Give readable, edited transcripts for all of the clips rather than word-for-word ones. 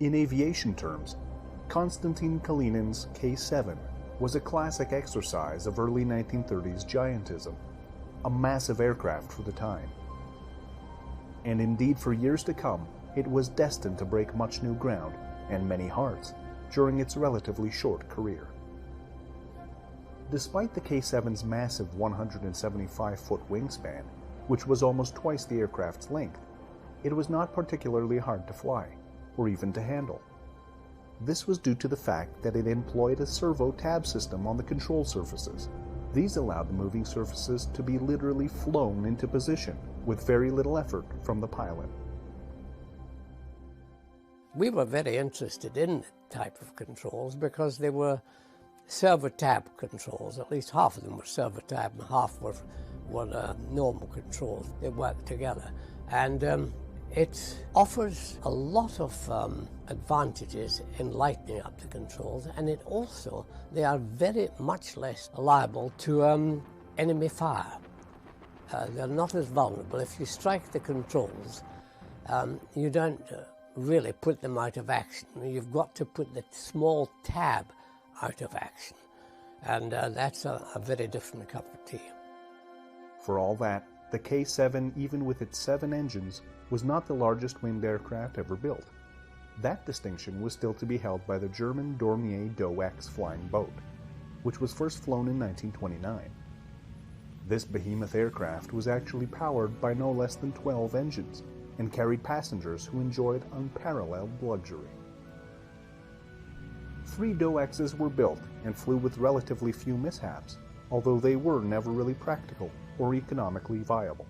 In aviation terms, Konstantin Kalinin's K-7 was a classic exercise of early 1930s giantism, a massive aircraft for the time. And indeed for years to come, it was destined to break much new ground and many hearts during its relatively short career. Despite the K-7's massive 175-foot wingspan, which was almost twice the aircraft's length, it was not particularly hard to fly, or even to handle. This was due to the fact that it employed a servo tab system on the control surfaces. These allowed the moving surfaces to be literally flown into position with very little effort from the pilot. We were very interested in the type of controls because they were servo tab controls. At least half of them were servo tab and half were normal controls. They worked together. And it offers a lot of advantages in lightening up the controls, and they are very much less liable to enemy fire. They're not as vulnerable. If you strike the controls, you don't really put them out of action. You've got to put the small tab out of action, and that's a very different cup of tea. For all that, the K-7, even with its 7 engines, was not the largest winged aircraft ever built. That distinction was still to be held by the German Dornier DoX flying boat, which was first flown in 1929. This behemoth aircraft was actually powered by no less than 12 engines and carried passengers who enjoyed unparalleled luxury. 3 DoXs were built and flew with relatively few mishaps, although they were never really practical or economically viable.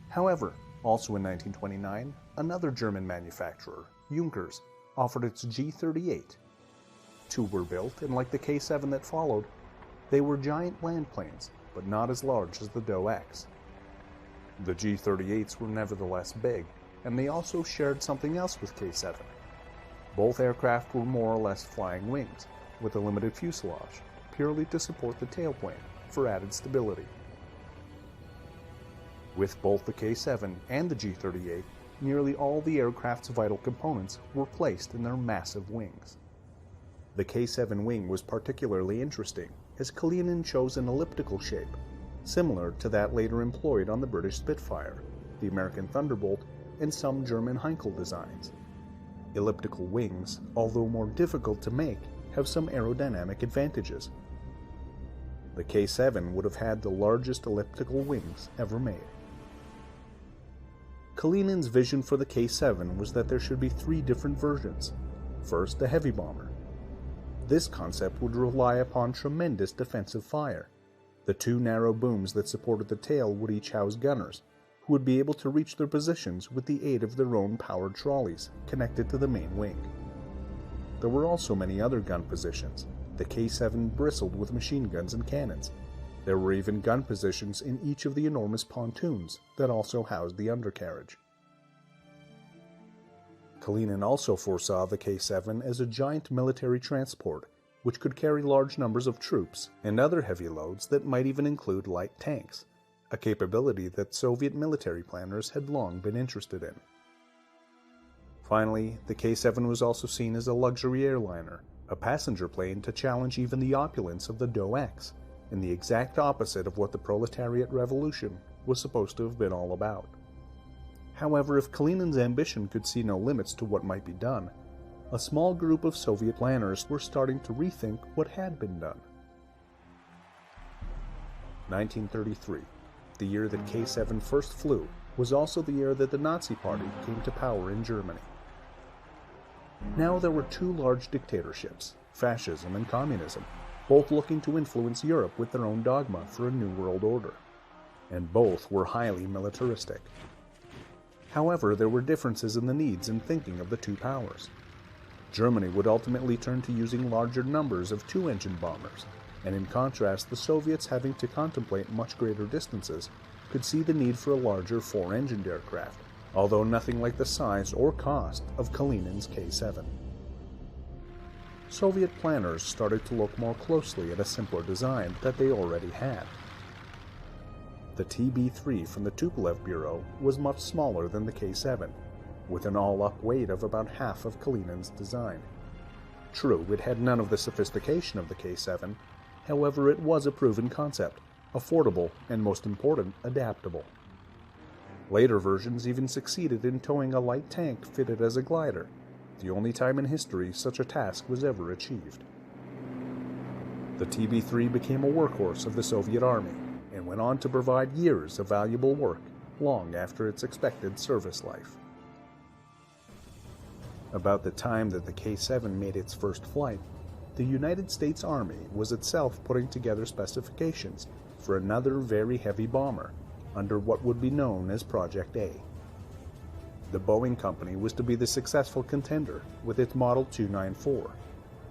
However, also in 1929, another German manufacturer, Junkers, offered its G-38. 2 were built, and like the K-7 that followed, they were giant land planes, but not as large as the DoX. The G-38s were nevertheless big, and they also shared something else with K-7. Both aircraft were more or less flying wings, with a limited fuselage, purely to support the tailplane for added stability. With both the K-7 and the G-38, nearly all the aircraft's vital components were placed in their massive wings. The K-7 wing was particularly interesting, as Kalinin chose an elliptical shape, similar to that later employed on the British Spitfire, the American Thunderbolt, and some German Heinkel designs. Elliptical wings, although more difficult to make, have some aerodynamic advantages. The K-7 would have had the largest elliptical wings ever made. Kalinin's vision for the K-7 was that there should be 3 different versions. First, a heavy bomber. This concept would rely upon tremendous defensive fire. The 2 narrow booms that supported the tail would each house gunners, who would be able to reach their positions with the aid of their own powered trolleys connected to the main wing. There were also many other gun positions. The K-7 bristled with machine guns and cannons. There were even gun positions in each of the enormous pontoons that also housed the undercarriage. Kalinin also foresaw the K-7 as a giant military transport, which could carry large numbers of troops and other heavy loads that might even include light tanks, a capability that Soviet military planners had long been interested in. Finally, the K-7 was also seen as a luxury airliner, a passenger plane to challenge even the opulence of the DoX, and the exact opposite of what the proletariat revolution was supposed to have been all about. However, if Kalinin's ambition could see no limits to what might be done, a small group of Soviet planners were starting to rethink what had been done. 1933, the year that K-7 first flew, was also the year that the Nazi Party came to power in Germany. Now there were 2 large dictatorships, fascism and communism, both looking to influence Europe with their own dogma for a new world order. And both were highly militaristic. However, there were differences in the needs and thinking of the 2 powers. Germany would ultimately turn to using larger numbers of 2-engine bombers, and in contrast, the Soviets, having to contemplate much greater distances, could see the need for a larger 4-engined aircraft, although nothing like the size or cost of Kalinin's K-7. Soviet planners started to look more closely at a simpler design that they already had. The TB-3 from the Tupolev Bureau was much smaller than the K-7, with an all-up weight of about half of Kalinin's design. True, it had none of the sophistication of the K-7, however it was a proven concept, affordable, and most important, adaptable. Later versions even succeeded in towing a light tank fitted as a glider, the only time in history such a task was ever achieved. The TB-3 became a workhorse of the Soviet Army, and went on to provide years of valuable work long after its expected service life. About the time that the K-7 made its first flight, the United States Army was itself putting together specifications for another very heavy bomber under what would be known as Project A. The Boeing company was to be the successful contender with its Model 294,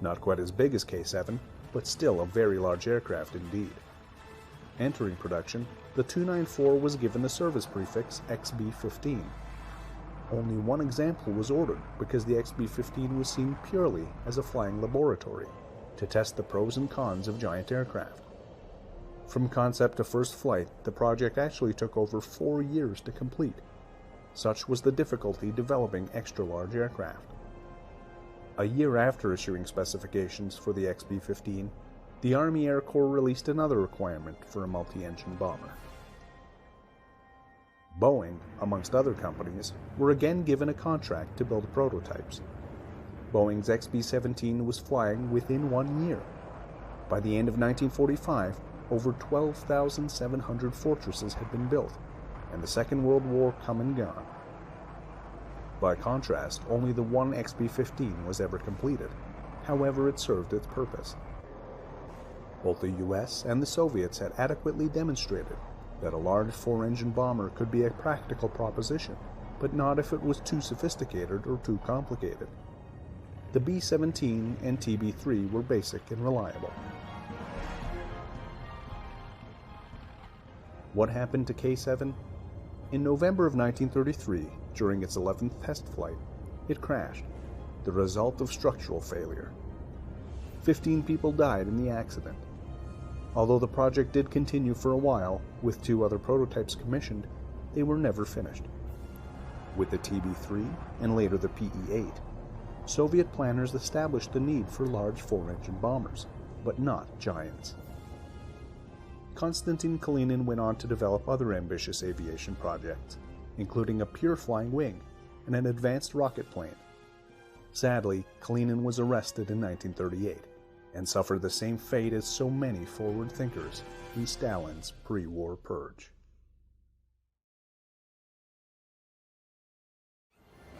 not quite as big as K-7, but still a very large aircraft indeed. Entering production, the 294 was given the service prefix XB-15. Only one example was ordered because the XB-15 was seen purely as a flying laboratory to test the pros and cons of giant aircraft. From concept to first flight, the project actually took over 4 years to complete. Such was the difficulty developing extra-large aircraft. A year after issuing specifications for the XB-15, the Army Air Corps released another requirement for a multi-engine bomber. Boeing, amongst other companies, were again given a contract to build prototypes. Boeing's XB-17 was flying within 1 year. By the end of 1945, over 12,700 fortresses had been built, and the Second World War come and gone. By contrast, only the one XB-15 was ever completed. However, it served its purpose. Both the US and the Soviets had adequately demonstrated that a large 4-engine bomber could be a practical proposition, but not if it was too sophisticated or too complicated. The B-17 and TB-3 were basic and reliable. What happened to K-7? In November of 1933, during its 11th test flight, it crashed, the result of structural failure. 15 people died in the accident. Although the project did continue for a while, with 2 other prototypes commissioned, they were never finished. With the TB-3, and later the PE-8, Soviet planners established the need for large 4-engine bombers, but not giants. Konstantin Kalinin went on to develop other ambitious aviation projects, including a pure flying wing and an advanced rocket plane. Sadly, Kalinin was arrested in 1938 and suffered the same fate as so many forward thinkers in Stalin's pre-war purge.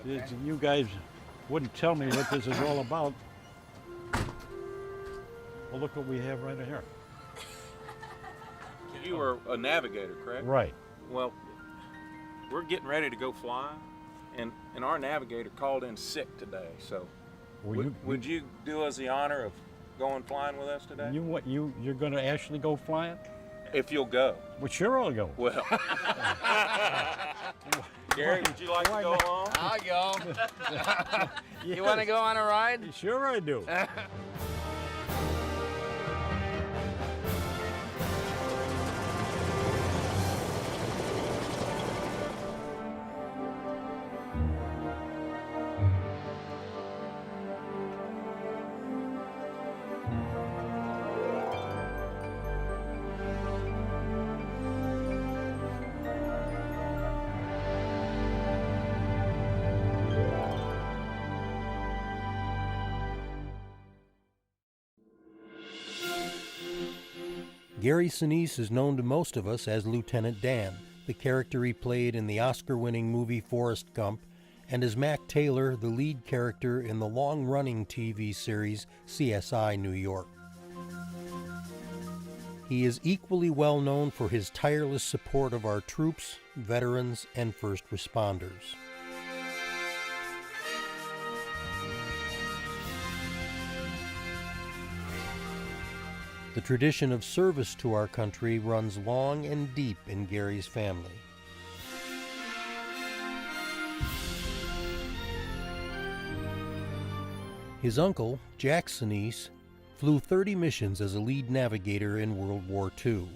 You guys wouldn't tell me what this is all about. Well, look what we have right here. You were a navigator, correct? Right. Well, we're getting ready to go fly, and our navigator called in sick today. So, would you do us the honor of going flying with us today? You're going to actually go flying? If you'll go. Well, sure I'll go. Well, Gary, would you like to go along? I'll go. Yes. You want to go on a ride? Sure I do. Gary Sinise is known to most of us as Lieutenant Dan, the character he played in the Oscar-winning movie Forrest Gump, and as Mac Taylor, the lead character in the long-running TV series CSI New York. He is equally well known for his tireless support of our troops, veterans, and first responders. The tradition of service to our country runs long and deep in Gary's family. His uncle, Jack Sinise, flew 30 missions as a lead navigator in World War II.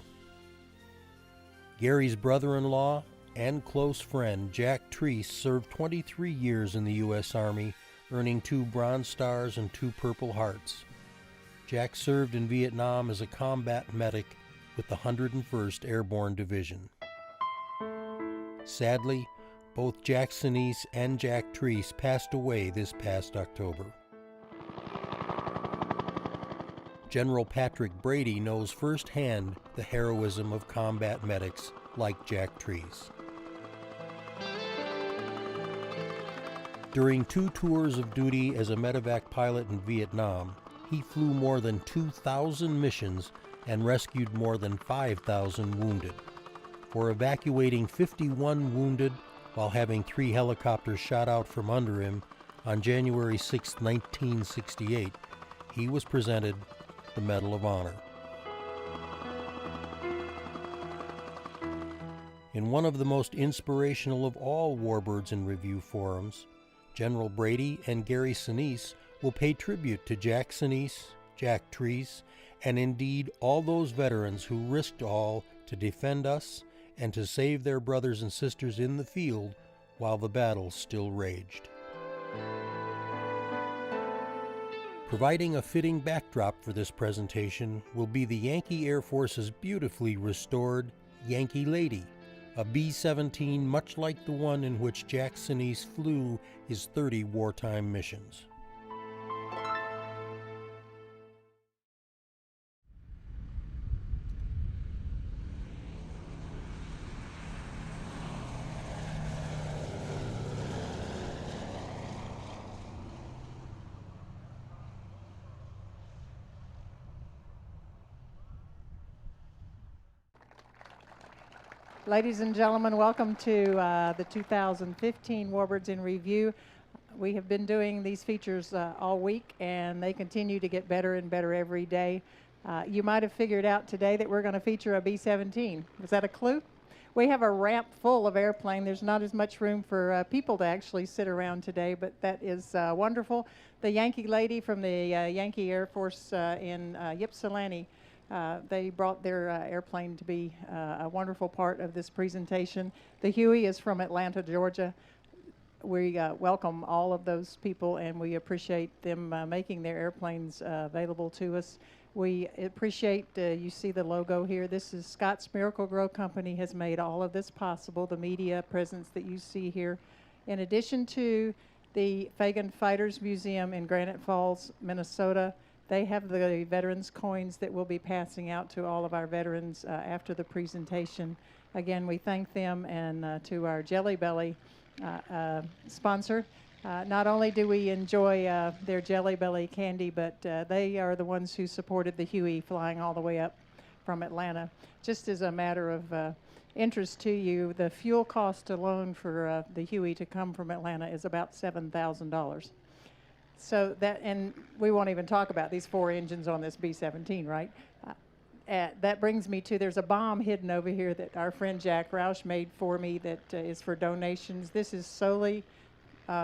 Gary's brother-in-law, and close friend Jack Treese served 23 years in the U.S. Army, earning 2 Bronze Stars and 2 Purple Hearts. Jack served in Vietnam as a combat medic with the 101st Airborne Division. Sadly, both Jack Sinise and Jack Treese passed away this past October. General Patrick Brady knows firsthand the heroism of combat medics like Jack Treese. During 2 tours of duty as a medevac pilot in Vietnam, he flew more than 2,000 missions and rescued more than 5,000 wounded. For evacuating 51 wounded while having 3 helicopters shot out from under him on January 6, 1968, he was presented the Medal of Honor. In one of the most inspirational of all Warbirds in Review forums, General Brady and Gary Sinise will pay tribute to Jack Sinise, Jack Treese, and indeed all those veterans who risked all to defend us and to save their brothers and sisters in the field while the battle still raged. Providing a fitting backdrop for this presentation will be the Yankee Air Force's beautifully restored Yankee Lady, a B-17 much like the one in which Jack Sinise flew his 30 wartime missions. Ladies and gentlemen, welcome to the 2015 Warbirds in Review. We have been doing these features all week, and they continue to get better and better every day. You might have figured out today that we're going to feature a B-17. Was that a clue? We have a ramp full of airplane. There's not as much room for people to actually sit around today, but that is wonderful. The Yankee Lady from the Yankee Air Force in Ypsilanti, they brought their airplane to be a wonderful part of this presentation. The Huey is from Atlanta, Georgia. We welcome all of those people, and we appreciate them making their airplanes available to us. We appreciate, you see the logo here. This is Scott's Miracle-Gro Company has made all of this possible, the media presence that you see here. In addition to the Fagan Fighters Museum in Granite Falls, Minnesota, they have the veterans coins that we'll be passing out to all of our veterans after the presentation. Again, we thank them, and to our Jelly Belly sponsor. Not only do we enjoy their Jelly Belly candy, but they are the ones who supported the Huey flying all the way up from Atlanta. Just as a matter of interest to you, the fuel cost alone for the Huey to come from Atlanta is about $7,000. So that, and we won't even talk about these 4 engines on this B-17, right? That brings me to, there's a bomb hidden over here that our friend Jack Roush made for me that is for donations. This is solely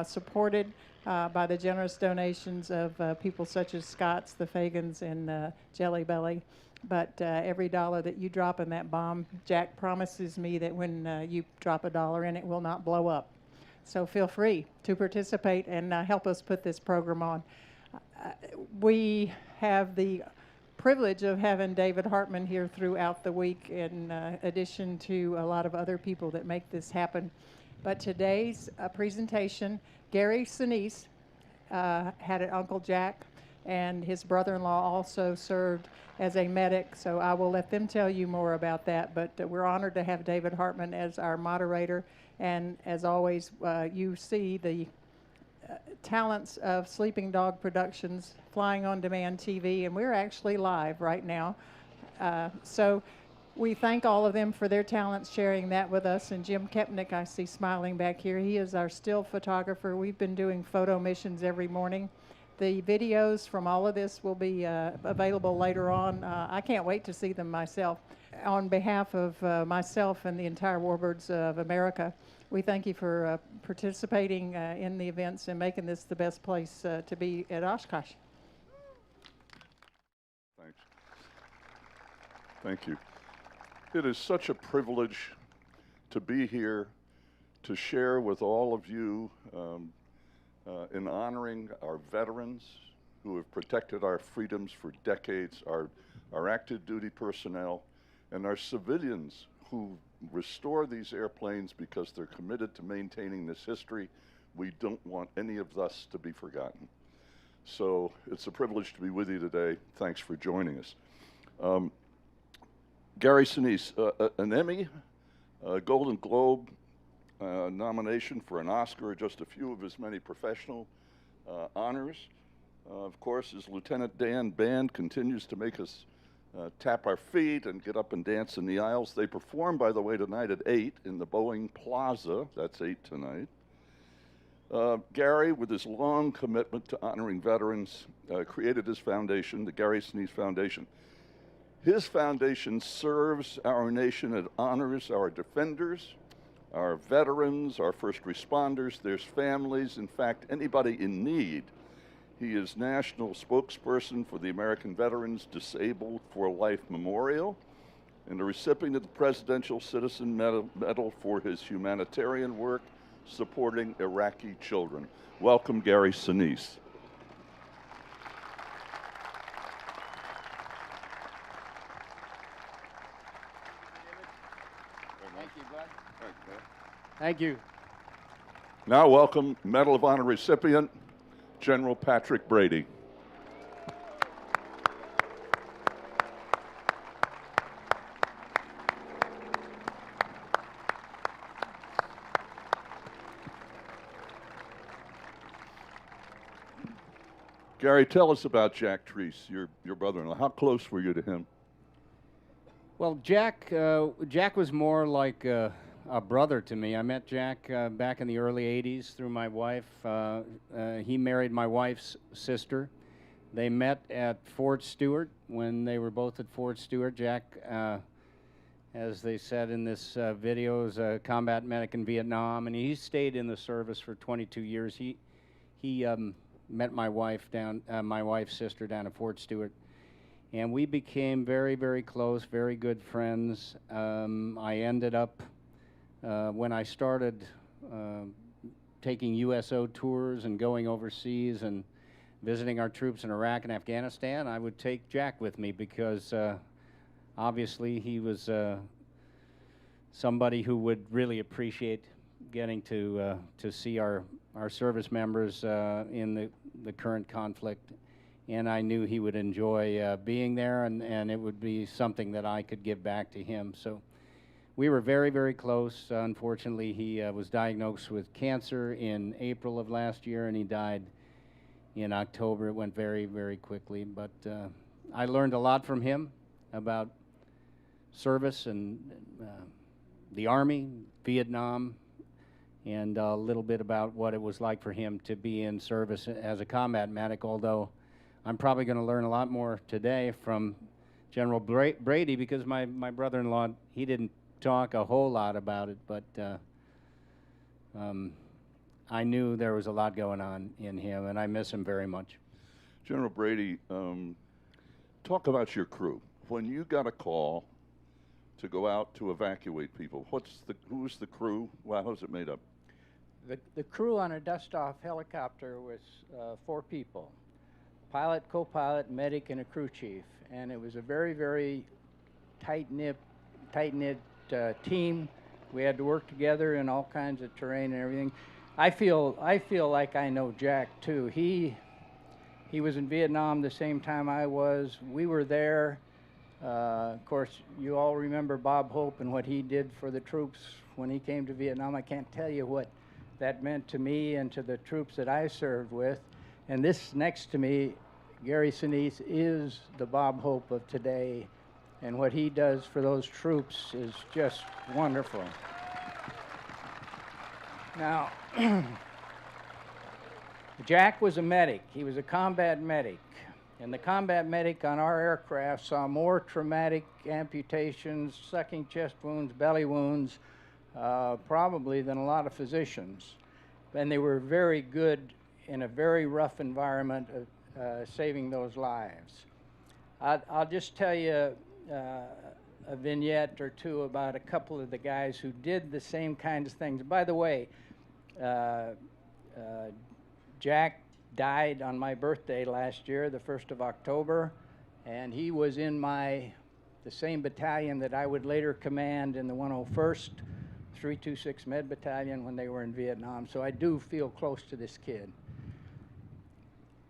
supported by the generous donations of people such as Scott's, the Fagans, and Jelly Belly. But every dollar that you drop in that bomb, Jack promises me that when you drop a dollar in, it will not blow up. So feel free to participate and help us put this program on. We have the privilege of having David Hartman here throughout the week, in addition to a lot of other people that make this happen. But today's presentation, Gary Sinise had an Uncle Jack, and his brother-in-law also served as a medic, so I will let them tell you more about that. But we're honored to have David Hartman as our moderator. And as always, you see the talents of Sleeping Dog Productions, Flying on Demand TV, and we're actually live right now. So we thank all of them for their talents, sharing that with us. And Jim Kepnick, I see smiling back here. He is our still photographer. We've been doing photo missions every morning. The videos from all of this will be available later on. I can't wait to see them myself. On behalf of myself and the entire Warbirds of America, we thank you for participating in the events and making this the best place to be at Oshkosh. Thanks. Thank you. It is such a privilege to be here to share with all of you in honoring our veterans who have protected our freedoms for decades, our active duty personnel, and our civilians who restore these airplanes because they're committed to maintaining this history. We don't want any of us to be forgotten. So it's a privilege to be with you today. Thanks for joining us. Gary Sinise, an Emmy, a Golden Globe nomination for an Oscar, just a few of his many professional honors. Of course, his Lieutenant Dan band continues to make us tap our feet and get up and dance in the aisles. They perform, by the way, tonight at 8 in the Boeing Plaza. That's 8 tonight. Gary, with his long commitment to honoring veterans, created his foundation, the Gary Sinise Foundation. His foundation serves our nation. It honors our defenders, our veterans, our first responders, their families, in fact, anybody in need. He is national spokesperson for the American Veterans Disabled for Life Memorial and a recipient of the Presidential Citizen Medal for his humanitarian work supporting Iraqi children. Welcome, Gary Sinise. Thank you, bud. Thank you. Now welcome Medal of Honor recipient, General Patrick Brady. Gary, tell us about Jack Treese, your brother-in-law. How close were you to him? Well, Jack was more like a brother to me. I met Jack back in the early 80s through my wife. He married my wife's sister. They met at Fort Stewart when they were both at Fort Stewart. Jack, as they said in this video, is a combat medic in Vietnam, and he stayed in the service for 22 years. He met my wife my wife's sister down at Fort Stewart, and we became very, very close, very good friends. I ended up, when I started taking USO tours and going overseas and visiting our troops in Iraq and Afghanistan, I would take Jack with me because obviously he was somebody who would really appreciate getting to see our service members in the current conflict, and I knew he would enjoy being there, and it would be something that I could give back to him. So we were very, very close. Unfortunately, he was diagnosed with cancer in April of last year, and he died in October. It went very, very quickly, but I learned a lot from him about service and the Army, Vietnam, and a little bit about what it was like for him to be in service as a combat medic, although I'm probably going to learn a lot more today from General Brady because my brother-in-law, he didn't talk a whole lot about it, but I knew there was a lot going on in him, and I miss him very much. General Brady, talk about your crew. When you got a call to go out to evacuate people, who's the crew? Well, how's it made up? The crew on a dust-off helicopter was 4 people: pilot, co-pilot, medic, and a crew chief. And it was a very, very tight-knit team. We had to work together in all kinds of terrain and everything. I feel like I know Jack too. He was in Vietnam the same time I was. We were there. Of course, you all remember Bob Hope and what he did for the troops when he came to Vietnam. I can't tell you what that meant to me and to the troops that I served with. And this next to me, Gary Sinise, is the Bob Hope of today. And what he does for those troops is just wonderful. Now, Jack was a medic. He was a combat medic. And the combat medic on our aircraft saw more traumatic amputations, sucking chest wounds, belly wounds, probably than a lot of physicians. And they were very good in a very rough environment of saving those lives. I'll just tell you, a vignette or two about a couple of the guys who did the same kinds of things. By the way, Jack died on my birthday last year, the 1st of October, and he was in the same battalion that I would later command in the 101st 326 Med Battalion when they were in Vietnam, so I do feel close to this kid.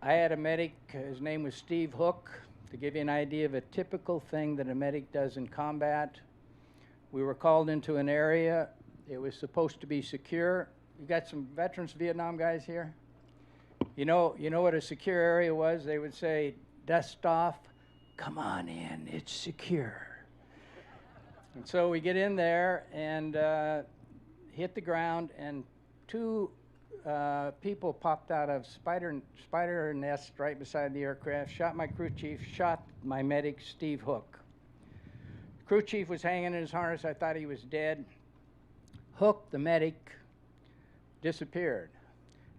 I had a medic, his name was Steve Hook. To give you an idea of a typical thing that a medic does in combat, we were called into an area. It was supposed to be secure. You got some veterans Vietnam guys here? You know what a secure area was? They would say, dust off, come on in, it's secure. And so we get in there and hit the ground, and two people popped out of spider nest right beside the aircraft, shot my crew chief, shot my medic, Steve Hook. Crew chief was hanging in his harness. I thought he was dead. Hook, the medic, disappeared.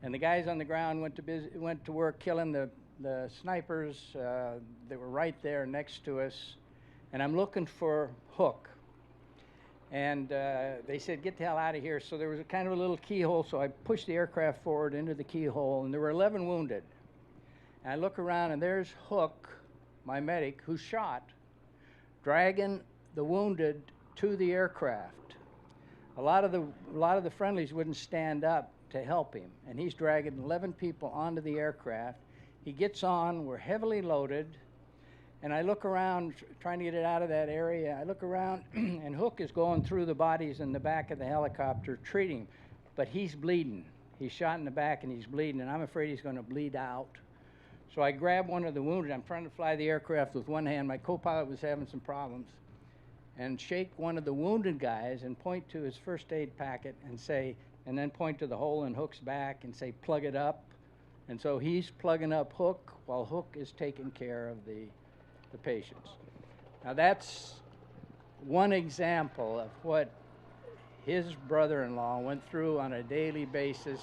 And the guys on the ground went to work killing the snipers that were right there next to us. And I'm looking for Hook. And they said, get the hell out of here. So there was a kind of a little keyhole, so I pushed the aircraft forward into the keyhole, and there were 11 wounded. And I look around, and there's Hook, my medic, who's shot, dragging the wounded to the aircraft. A lot of the friendlies wouldn't stand up to help him, and he's dragging 11 people onto the aircraft. He gets on, we're heavily loaded, and I look around, trying to get it out of that area. I look around, and Hook is going through the bodies in the back of the helicopter, treating, but he's bleeding. He's shot in the back, and he's bleeding, and I'm afraid he's going to bleed out. So I grab one of the wounded. I'm trying to fly the aircraft with one hand. My co-pilot was having some problems. And shake one of the wounded guys and point to his first aid packet and say, and then point to the hole in Hook's back and say, plug it up. And so he's plugging up Hook while Hook is taking care of the patients. Now that's one example of what his brother-in-law went through on a daily basis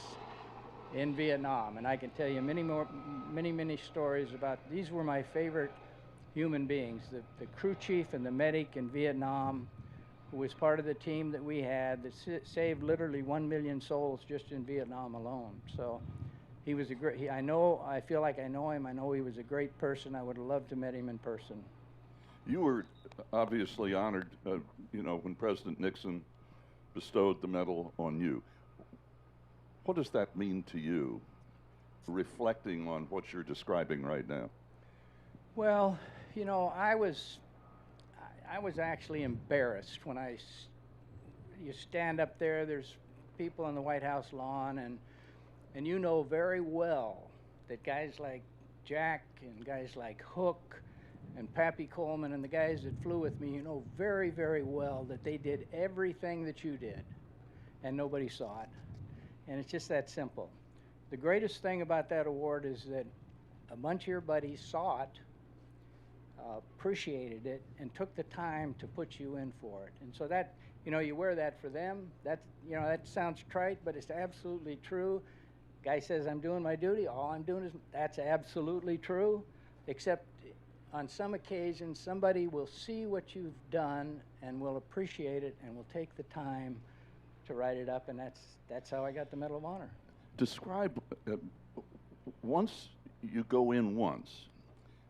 in Vietnam. And I can tell you many stories about, these were my favorite human beings. The crew chief and the medic in Vietnam, who was part of the team that we had that saved literally 1 million souls just in Vietnam alone. So he was a great, I feel like I know him. I know he was a great person. I would have loved to met him in person. You were obviously honored, when President Nixon bestowed the medal on you. What does that mean to you, reflecting on what you're describing right now? Well, I was actually embarrassed when you stand up there, there's people on the White House lawn, and you know very well that guys like Jack and guys like Hook and Pappy Coleman and the guys that flew with me, you know very, very well that they did everything that you did, and nobody saw it. And it's just that simple. The greatest thing about that award is that a bunch of your buddies saw it, appreciated it, and took the time to put you in for it. And so that, you wear that for them. That sounds trite, but it's absolutely true. Guy says, I'm doing my duty. All I'm doing is, that's absolutely true, except on some occasions, somebody will see what you've done and will appreciate it and will take the time to write it up, and that's how I got the Medal of Honor. Describe, once you go in once,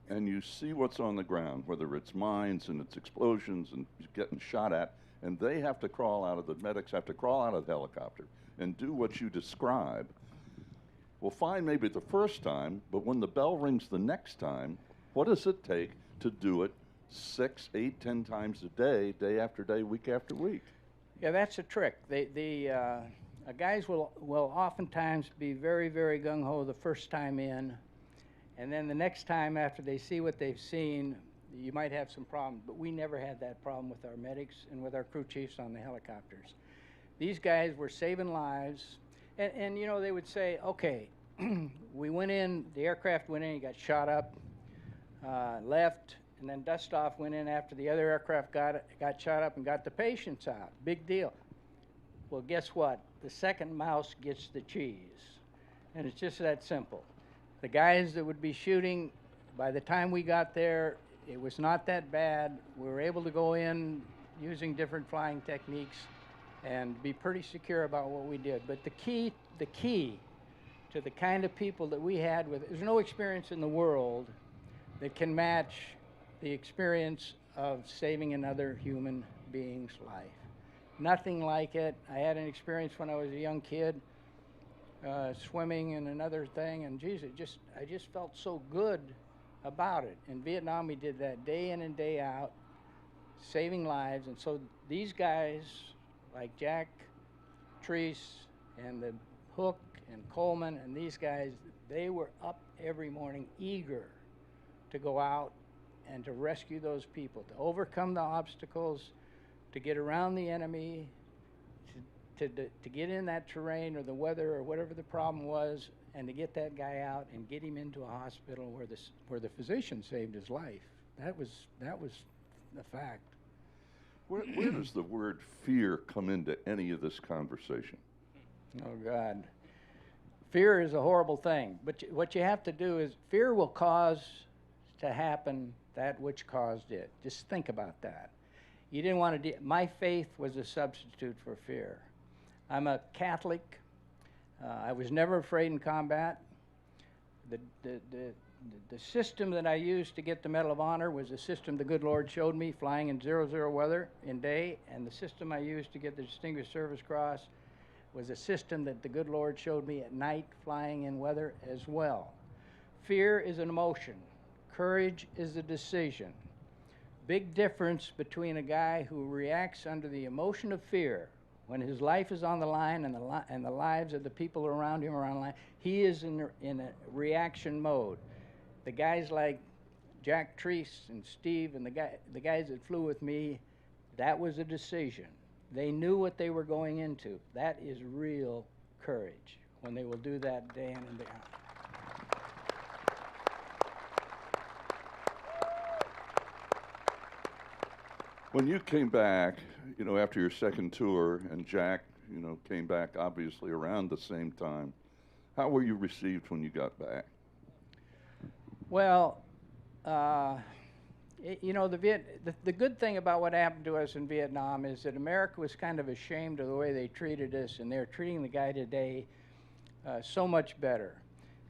and you see what's on the ground, whether it's mines and it's explosions and getting shot at, and they have to crawl out of, the medics have to crawl out of the helicopter and do what you describe. Well, fine, maybe the first time, but when the bell rings the next time, what does it take to do it 6, 8, 10 times a day, day after day, week after week? Yeah, that's a trick. Guys will oftentimes be very, very gung-ho the first time in, and then the next time after they see what they've seen, you might have some problems. But we never had that problem with our medics and with our crew chiefs on the helicopters. These guys were saving lives, and they would say, okay, we went in, the aircraft went in, he got shot up, left, and then Dustoff went in after the other aircraft got shot up and got the patients out. Big deal. Well, guess what? The second mouse gets the cheese. And it's just that simple. The guys that would be shooting, by the time we got there, It was not that bad. We were able to go in using different flying techniques and be pretty secure about what we did. But the key to the kind of people that we had there's no experience in the world that can match the experience of saving another human being's life. Nothing like it. I had an experience when I was a young kid, swimming in another thing, and geez, I just felt so good about it. In Vietnam, we did that day in and day out, saving lives. And so these guys, like Jack Treese and the Hook and Coleman and these guys, they were up every morning eager to go out and to rescue those people, to overcome the obstacles, to get around the enemy, to get in that terrain or the weather or whatever the problem was, and to get that guy out and get him into a hospital where the physician saved his life. That was a fact. Where does the word fear come into any of this conversation? Oh, God. Fear is a horrible thing, but what you have to do is, fear will cause to happen that which caused it. Just think about that. You didn't want to my faith was a substitute for fear. I'm a Catholic. I was never afraid in combat. The system that I used to get the Medal of Honor was a system the good Lord showed me flying in 00 weather in day, and the system I used to get the Distinguished Service Cross was a system that the good Lord showed me at night flying in weather as well. Fear is an emotion. Courage is a decision. Big difference between a guy who reacts under the emotion of fear when his life is on the line and the lives of the people around him are on the line. He is in a reaction mode. The guys like Jack Treese and Steve and the guys that flew with me, that was a decision. They knew what they were going into. That is real courage when they will do that day in and day out. When you came back, after your second tour, and Jack, came back obviously around the same time, how were you received when you got back? Well, the good thing about what happened to us in Vietnam is that America was kind of ashamed of the way they treated us, and they're treating the guy today so much better.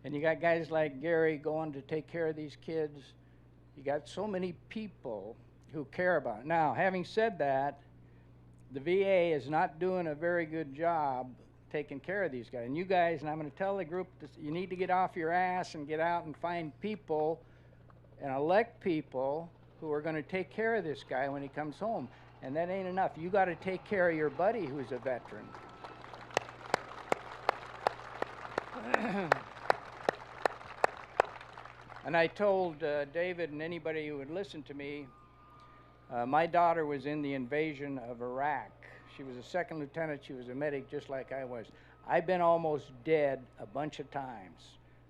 And you got guys like Gary going to take care of these kids. You got so many people who care about it. Now, having said that, the VA is not doing a very good job taking care of these guys. And you guys, and I'm going to tell the group, you need to get off your ass and get out and find people and elect people who are going to take care of this guy when he comes home. And that ain't enough. You got to take care of your buddy who's a veteran. And I told David and anybody who would listen to me, my daughter was in the invasion of Iraq. She was a second lieutenant. She was a medic just like I was. I've been almost dead a bunch of times,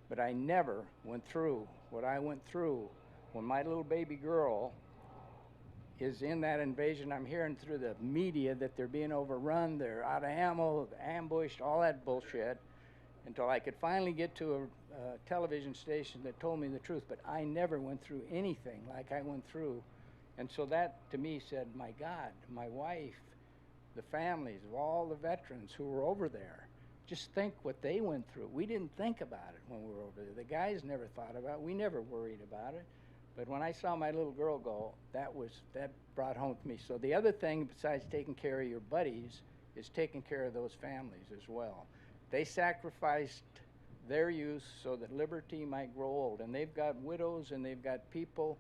but I never went through what I went through when my little baby girl is in that invasion. I'm hearing through the media that they're being overrun, they're out of ammo, ambushed, all that bullshit, until I could finally get to a television station that told me the truth. But I never went through anything like I went through. And so that, to me, said, my God, my wife, the families of all the veterans who were over there, just think what they went through. We didn't think about it when we were over there. The guys never thought about it. We never worried about it. But when I saw my little girl go, that brought home to me. So the other thing, besides taking care of your buddies, is taking care of those families as well. They sacrificed their youth so that liberty might grow old. And they've got widows and they've got people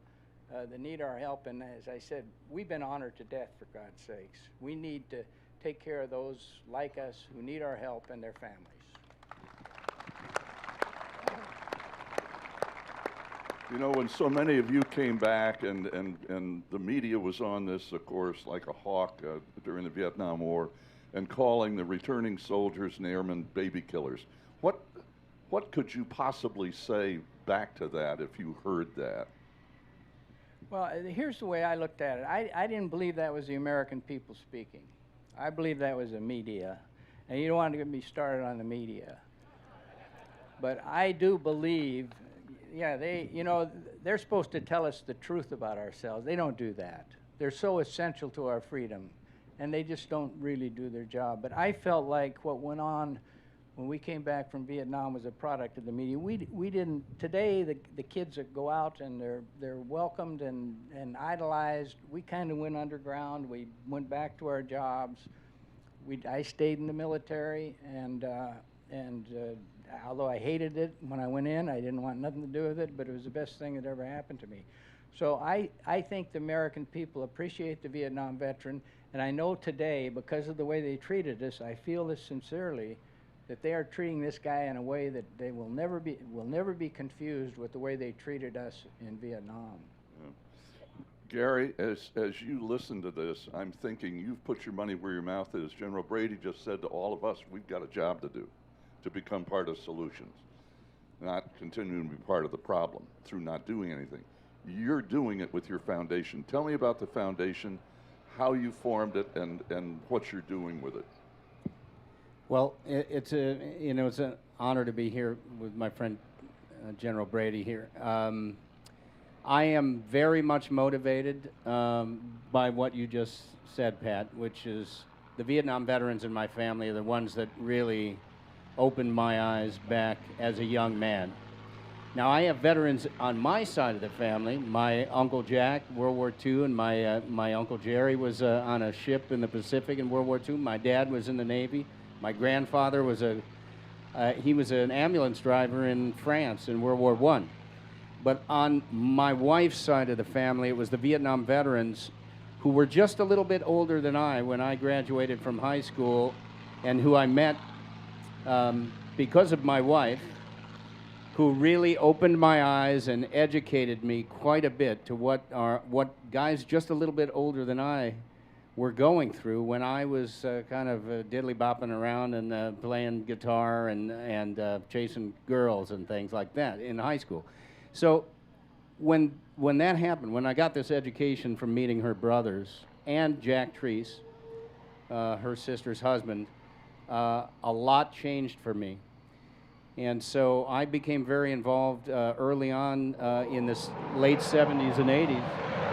that need our help. And as I said, we've been honored to death, for God's sakes. We need to take care of those like us who need our help and their families. When so many of you came back and the media was on this, of course, like a hawk during the Vietnam War, and calling the returning soldiers and airmen baby killers, what could you possibly say back to that if you heard that? Well, here's the way I looked at it. I didn't believe that was the American people speaking. I believe that was the media. And you don't want to get me started on the media. But I do believe Yeah, you know, they're supposed to tell us the truth about ourselves. They don't do that. They're so essential to our freedom, and they just don't really do their job. But I felt like what went on when we came back from Vietnam was a product of the media. We didn't, today the kids that go out and they're welcomed and idolized. We kind of went underground. We went back to our jobs. I stayed in the military, and although I hated it when I went in, I didn't want nothing to do with it, but it was the best thing that ever happened to me. So I think the American people appreciate the Vietnam veteran, and I know today, because of the way they treated us, I feel this sincerely, that they are treating this guy in a way that they will never be confused with the way they treated us in Vietnam. Yeah. Gary, as you listen to this, I'm thinking you've put your money where your mouth is. General Brady just said to all of us, we've got a job to do, to become part of solutions, not continuing to be part of the problem through not doing anything. You're doing it with your foundation. Tell me about the foundation, how you formed it, and what you're doing with it. Well, it's an honor to be here with my friend General Brady here. I am very much motivated by what you just said, Pat, which is the Vietnam veterans in my family are the ones that really opened my eyes back as a young man. Now, I have veterans on my side of the family. My Uncle Jack, World War II, and my Uncle Jerry was on a ship in the Pacific in World War II. My dad was in the Navy. My grandfather was he was an ambulance driver in France in World War I. But on my wife's side of the family, it was the Vietnam veterans who were just a little bit older than I when I graduated from high school, and who I met because of my wife, who really opened my eyes and educated me quite a bit to what guys just a little bit older than I were going through when I was kind of diddly-bopping around and playing guitar and chasing girls and things like that in high school. So when that happened, when I got this education from meeting her brothers and Jack Treese, her sister's husband, a lot changed for me. And so I became very involved early on in the late 70s and 80s.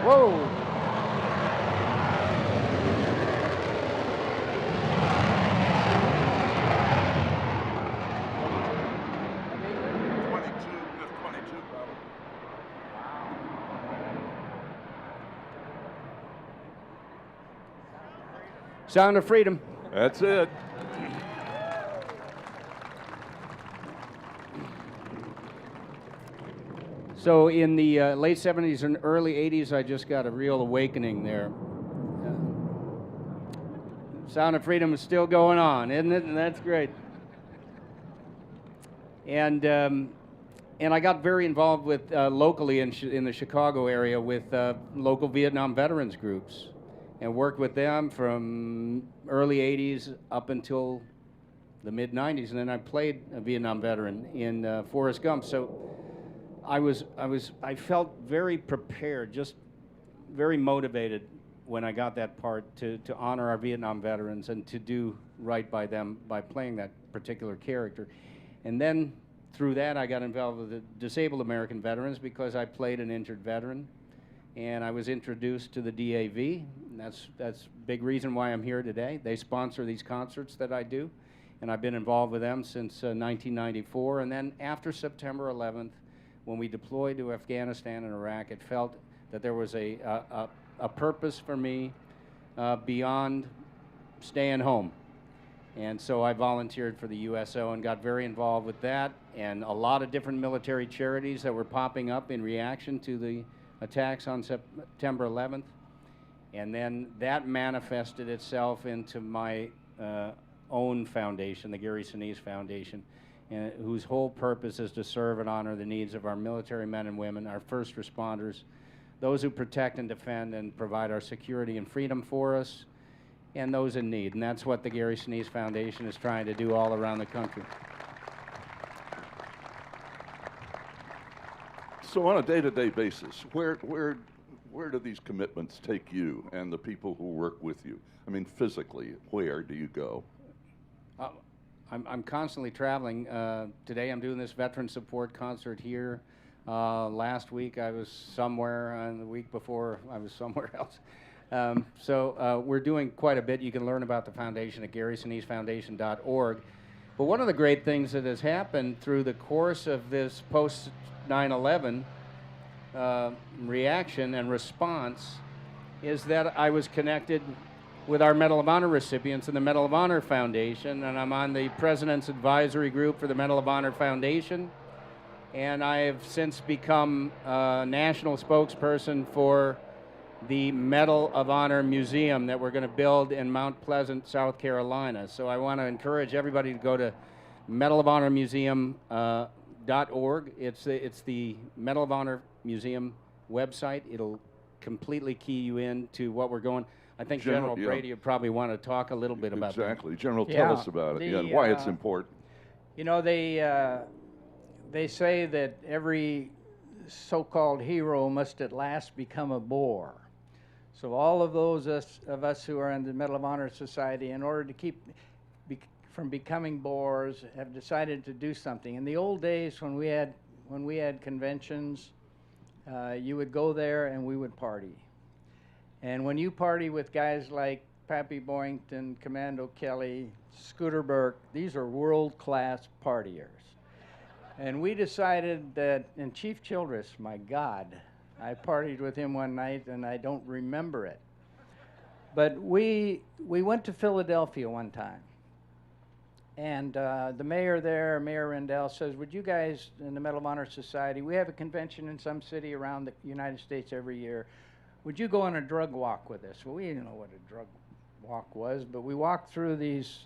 Whoa! Sound of Freedom. That's it. So in the late 70s and early 80s, I just got a real awakening there. Sound of Freedom is still going on, isn't it? And that's great. And I got very involved with locally in the Chicago area with local Vietnam veterans groups, and worked with them from early 80s up until the mid 90s. And then I played a Vietnam veteran in Forrest Gump. So I felt very prepared, just very motivated when I got that part to honor our Vietnam veterans and to do right by them by playing that particular character. And then through that, I got involved with the disabled American veterans because I played an injured veteran. And I was introduced to the DAV, and that's a big reason why I'm here today. They sponsor these concerts that I do, and I've been involved with them since 1994. And then after September 11th, when we deployed to Afghanistan and Iraq, it felt that there was a purpose for me beyond staying home. And so I volunteered for the USO and got very involved with that, and a lot of different military charities that were popping up in reaction to the attacks on September 11th. And then that manifested itself into my own foundation, the Gary Sinise Foundation, whose whole purpose is to serve and honor the needs of our military men and women, our first responders, those who protect and defend and provide our security and freedom for us, and those in need. And that's what the Gary Sinise Foundation is trying to do all around the country. So on a day-to-day basis, where do these commitments take you and the people who work with you? I mean, physically, where do you go? I'm constantly traveling. Today I'm doing this veteran support concert here. Last week I was somewhere, and the week before I was somewhere else. We're doing quite a bit. You can learn about the foundation at GarySiniseFoundation.org. But one of the great things that has happened through the course of this post 9/11 reaction and response is that I was connected with our Medal of Honor recipients in the Medal of Honor Foundation, and I'm on the President's Advisory Group for the Medal of Honor Foundation, and I have since become a national spokesperson for the Medal of Honor Museum that we're going to build in Mount Pleasant, South Carolina. So I want to encourage everybody to go to medalofhonormuseum.org. It's the Medal of Honor Museum website. It'll completely key you in to what we're going. I think General Brady would probably want to talk a little bit about that. Exactly. General, tell us about it, and why it's important. You know, they say that every so-called hero must at last become a bore. So all of those of us who are in the Medal of Honor Society, in order to keep from becoming bores, have decided to do something. In the old days, when we had conventions, you would go there and we would party. And when you party with guys like Pappy Boyington, Commando Kelly, Scooter Burke, these are world-class partiers. And we decided that, and Chief Childress, my God, I partied with him one night and I don't remember it. But we went to Philadelphia one time. And the mayor there, Mayor Rendell, says, would you guys in the Medal of Honor Society, we have a convention in some city around the United States every year. Would you go on a drug walk with us? Well, we didn't know what a drug walk was, but we walked through these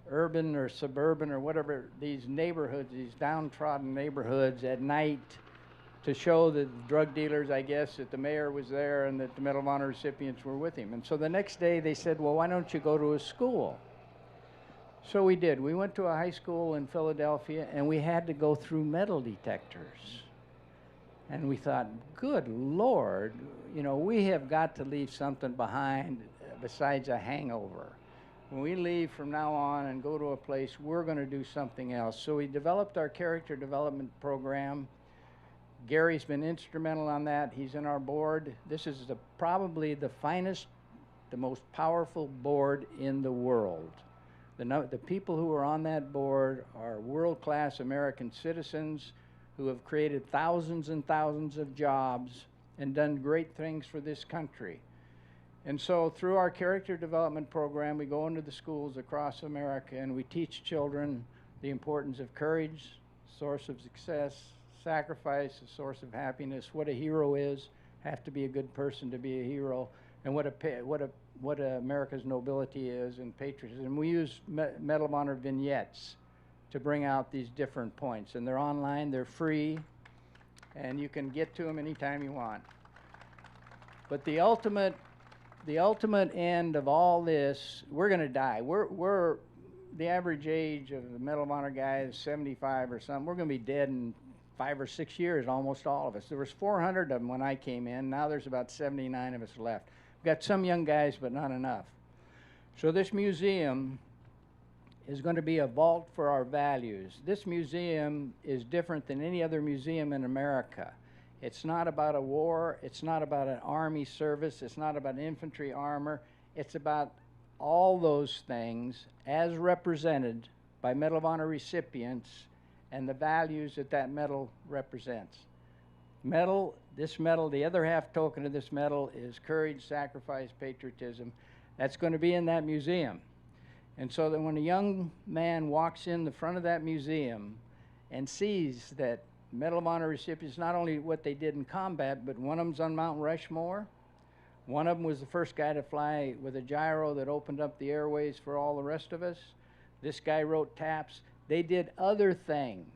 urban or suburban or whatever, these neighborhoods, these downtrodden neighborhoods at night to show the drug dealers, I guess, that the mayor was there and that the Medal of Honor recipients were with him. And so the next day they said, well, why don't you go to a school? So we did. We went to a high school in Philadelphia and we had to go through metal detectors. And we thought, good Lord, you know, we have got to leave something behind besides a hangover. When we leave from now on and go to a place, we're going to do something else. So we developed our character development program. Gary's been instrumental on that. He's in our board. This is probably the finest, the most powerful board in the world. The people who are on that board are world-class American citizens who have created thousands and thousands of jobs and done great things for this country. And so through our character development program, we go into the schools across America and we teach children the importance of courage, source of success, sacrifice, a source of happiness, what a hero is, have to be a good person to be a hero, and what America's nobility is and patriotism. We use Medal of Honor vignettes to bring out these different points, and they're online, they're free, and you can get to them anytime you want. But the ultimate end of all this, we're going to die. We're the average age of the Medal of Honor guy is 75 or something. We're going to be dead in 5 or 6 years, almost all of us. There was 400 of them when I came in. Now there's about 79 of us left. We've got some young guys, but not enough. So this museum is going to be a vault for our values. This museum is different than any other museum in America. It's not about a war. It's not about an army service. It's not about infantry armor. It's about all those things as represented by Medal of Honor recipients and the values that that medal represents. This medal, the other half token of this medal is courage, sacrifice, patriotism. That's going to be in that museum. And so that when a young man walks in the front of that museum and sees that Medal of Honor recipients, not only what they did in combat, but one of them's on Mount Rushmore. One of them was the first guy to fly with a gyro that opened up the airways for all the rest of us. This guy wrote taps. They did other things,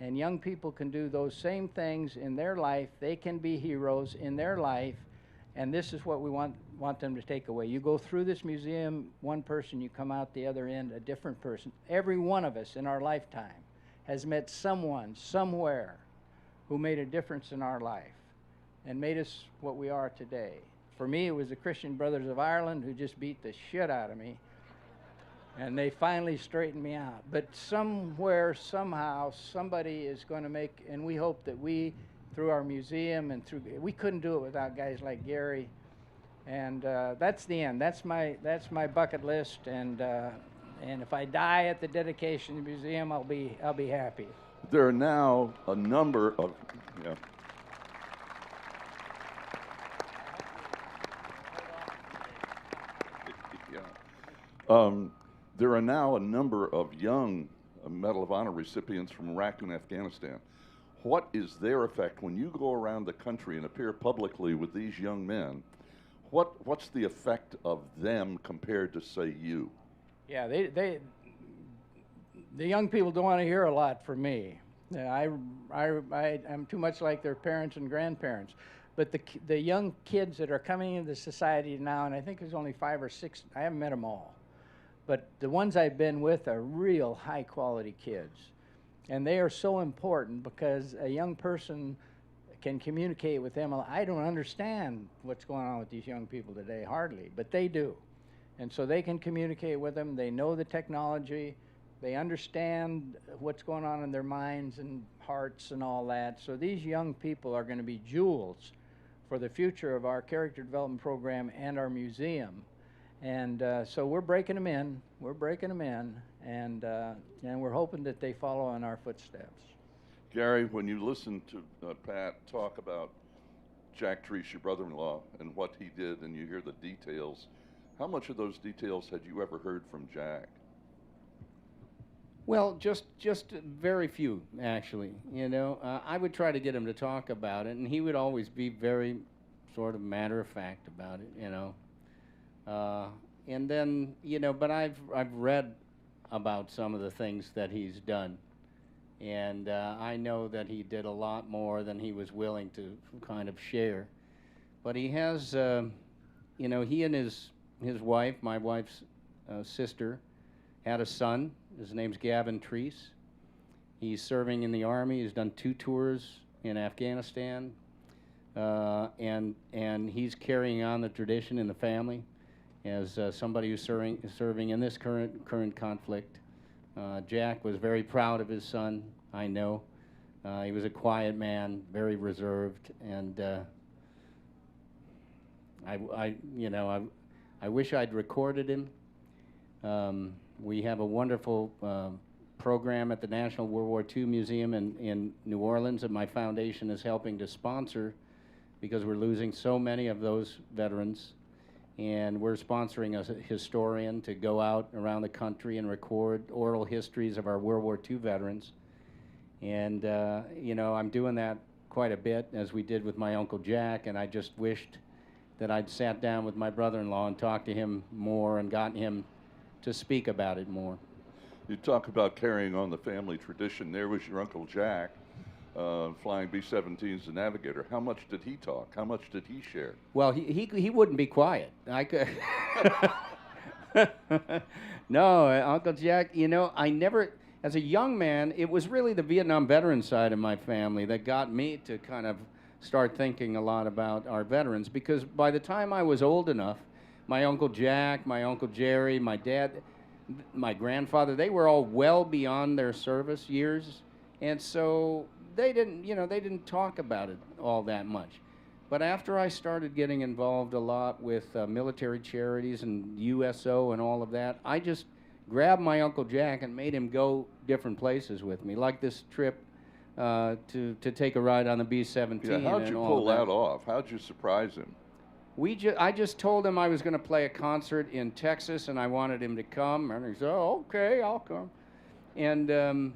and young people can do those same things in their life. They can be heroes in their life, and this is what we want them to take away. You go through this museum, one person, you come out the other end, a different person. Every one of us in our lifetime has met someone, somewhere, who made a difference in our life and made us what we are today. For me, it was the Christian Brothers of Ireland who just beat the shit out of me. And they finally straightened me out. But somewhere, somehow, somebody is going to make, and we hope that we through our museum and through. We couldn't do it without guys like Gary, and that's the end. That's my bucket list, and if I die at the dedication of the museum, I'll be happy. There are now a number of there are now a number of young Medal of Honor recipients from Iraq and Afghanistan. What is their effect when you go around the country and appear publicly with these young men? What's the effect of them compared to, say, you? Yeah, the young people don't want to hear a lot from me. I'm too much like their parents and grandparents. But the young kids that are coming into society now, and I think there's only 5 or 6, I haven't met them all, but the ones I've been with are real high-quality kids. And they are so important because a young person can communicate with them. I don't understand what's going on with these young people today, hardly, but they do. And so they can communicate with them. They know the technology. They understand what's going on in their minds and hearts and all that. So these young people are going to be jewels for the future of our character development program and our museum. And so we're breaking them in. We're breaking them in, and we're hoping that they follow in our footsteps. Gary, when you listen to Pat talk about Jack Treese, your brother-in-law, and what he did, and you hear the details, how much of those details had you ever heard from Jack? Well, just very few, actually. You know, I would try to get him to talk about it, and he would always be very sort of matter-of-fact about it, you know. And then, you know, but I've read about some of the things that he's done, and I know that he did a lot more than he was willing to kind of share. But he has, you know, he and his wife, my wife's sister, had a son. His name's Gavin Treese. He's serving in the Army. He's done 2 tours in Afghanistan, and he's carrying on the tradition in the family as somebody who's serving in this current conflict. Jack was very proud of his son, I know. He was a quiet man, very reserved, and I wish I'd recorded him. We have a wonderful program at the National World War II Museum in New Orleans that my foundation is helping to sponsor because we're losing so many of those veterans. And we're sponsoring a historian to go out around the country and record oral histories of our World War II veterans. And, you know, I'm doing that quite a bit, as we did with my Uncle Jack, and I just wished that I'd sat down with my brother-in-law and talked to him more and gotten him to speak about it more. You talk about carrying on the family tradition. There was your Uncle Jack, flying B-17s, the navigator. How much did he talk? How much did he share? Well, he wouldn't be quiet. I could. No, Uncle Jack, you know, I never, as a young man, it was really the Vietnam veteran side of my family that got me to kind of start thinking a lot about our veterans, because by the time I was old enough, my Uncle Jack, my Uncle Jerry, my dad, my grandfather, they were all well beyond their service years, and so they didn't talk about it all that much. But after I started getting involved a lot with military charities and USO and all of that, I just grabbed my Uncle Jack and made him go different places with me, like this trip to take a ride on the B-17. Yeah, how'd you pull that off? How'd you surprise him? I just told him I was going to play a concert in Texas and I wanted him to come, and he said, "Oh, okay, I'll come." And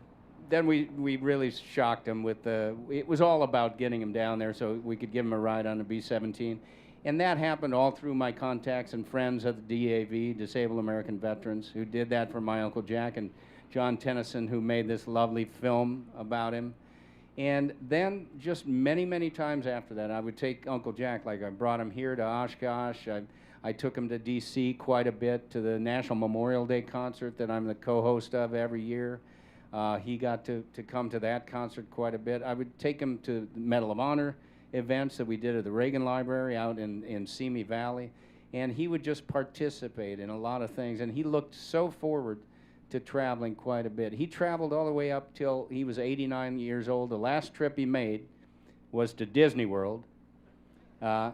then we really shocked him with it was all about getting him down there so we could give him a ride on the B-17. And that happened all through my contacts and friends at the DAV, Disabled American Veterans, who did that for my Uncle Jack, and John Tennyson, who made this lovely film about him. And then just many, many times after that, I would take Uncle Jack, like I brought him here to Oshkosh. I took him to D.C. quite a bit, to the National Memorial Day concert that I'm the co-host of every year. He got to come to that concert quite a bit. I would take him to the Medal of Honor events that we did at the Reagan Library out in Simi Valley. And he would just participate in a lot of things. And he looked so forward to traveling quite a bit. He traveled all the way up till he was 89 years old. The last trip he made was to Disney World,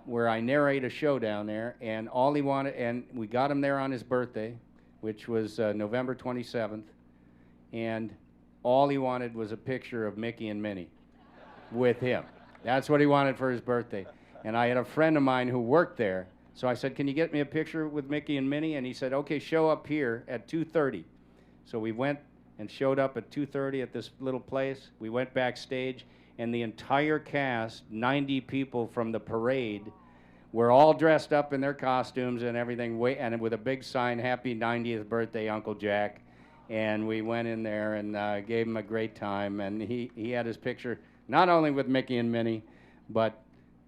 where I narrate a show down there, and all he wanted, and we got him there on his birthday, which was November 27th, and all he wanted was a picture of Mickey and Minnie with him. That's what he wanted for his birthday. And I had a friend of mine who worked there, so I said, can you get me a picture with Mickey and Minnie? And he said, okay, show up here at 2:30. So we went and showed up at 2:30 at this little place. We went backstage, and the entire cast, 90 people from the parade, were all dressed up in their costumes and everything, and with a big sign, happy 90th birthday, Uncle Jack. And we went in there and gave him a great time, and he had his picture not only with Mickey and Minnie, but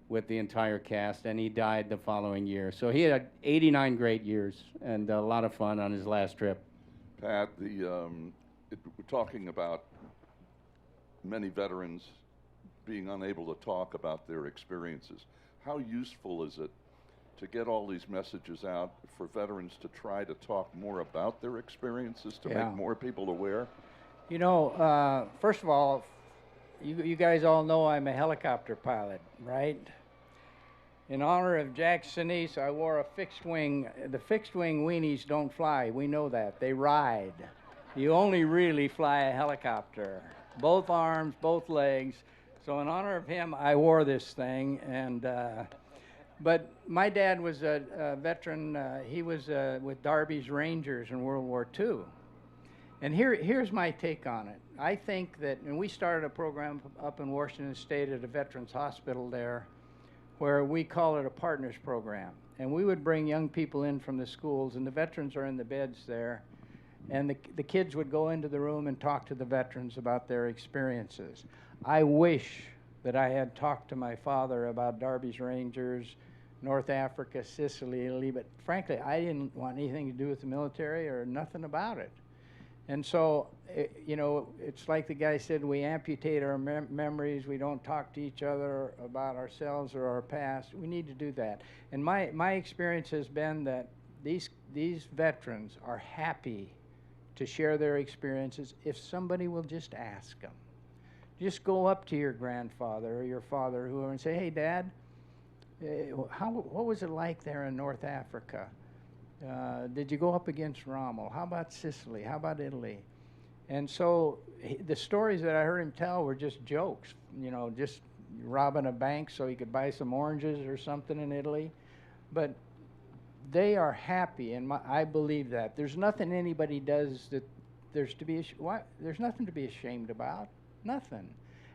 with the entire cast, and he died the following year. So he had 89 great years and a lot of fun on his last trip. Pat, we're talking about many veterans being unable to talk about their experiences. How useful is it to get all these messages out for veterans to try to talk more about their experiences, to make more people aware? You know, first of all, you guys all know I'm a helicopter pilot, right? In honor of Jack Sinise, I wore a fixed wing. The fixed wing weenies don't fly. We know that. They ride. You only really fly a helicopter. Both arms, both legs. So in honor of him, I wore this thing. And but my dad was a veteran. He was with Darby's Rangers in World War II. And here's my take on it. I think that, and we started a program up in Washington State at a veterans hospital there, where we call it a partners program. And we would bring young people in from the schools, and the veterans are in the beds there, and the kids would go into the room and talk to the veterans about their experiences. I wish that I had talked to my father about Darby's Rangers, North Africa, Sicily, Italy, but frankly, I didn't want anything to do with the military or nothing about it. And so, you know, it's like the guy said, we amputate our memories, we don't talk to each other about ourselves or our past. We need to do that. And my experience has been that these veterans are happy to share their experiences if somebody will just ask them. Just go up to your grandfather or your father or whoever and say, hey, Dad, what was it like there in North Africa? Did you go up against Rommel? How about Sicily? How about Italy? And so the stories that I heard him tell were just jokes, you know, just robbing a bank so he could buy some oranges or something in Italy. But they are happy, and I believe that. There's nothing anybody does that there's nothing to be ashamed about. Nothing.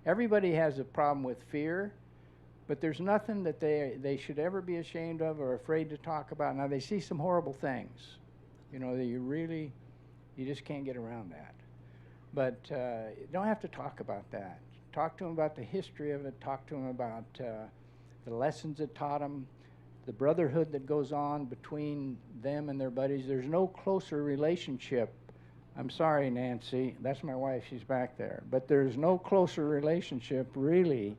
Everybody has a problem with fear. But there's nothing that they should ever be ashamed of or afraid to talk about. Now, they see some horrible things, you know, that you just can't get around that. But you don't have to talk about that. Talk to them about the history of it. Talk to them about the lessons it taught them, the brotherhood that goes on between them and their buddies. There's no closer relationship. I'm sorry, Nancy. That's my wife. She's back there. But there's no closer relationship, really,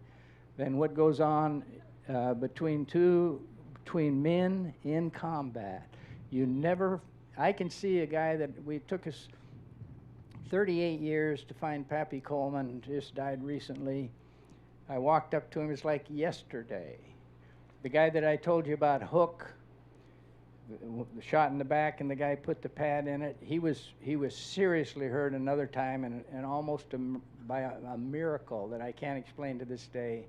than what goes on between men in combat. I can see a guy that we took us 38 years to find Pappy Coleman, just died recently. I walked up to him, it's like yesterday. The guy that I told you about, Hook, the shot in the back and the guy put the pad in it, he was seriously hurt another time, and almost by a miracle that I can't explain to this day,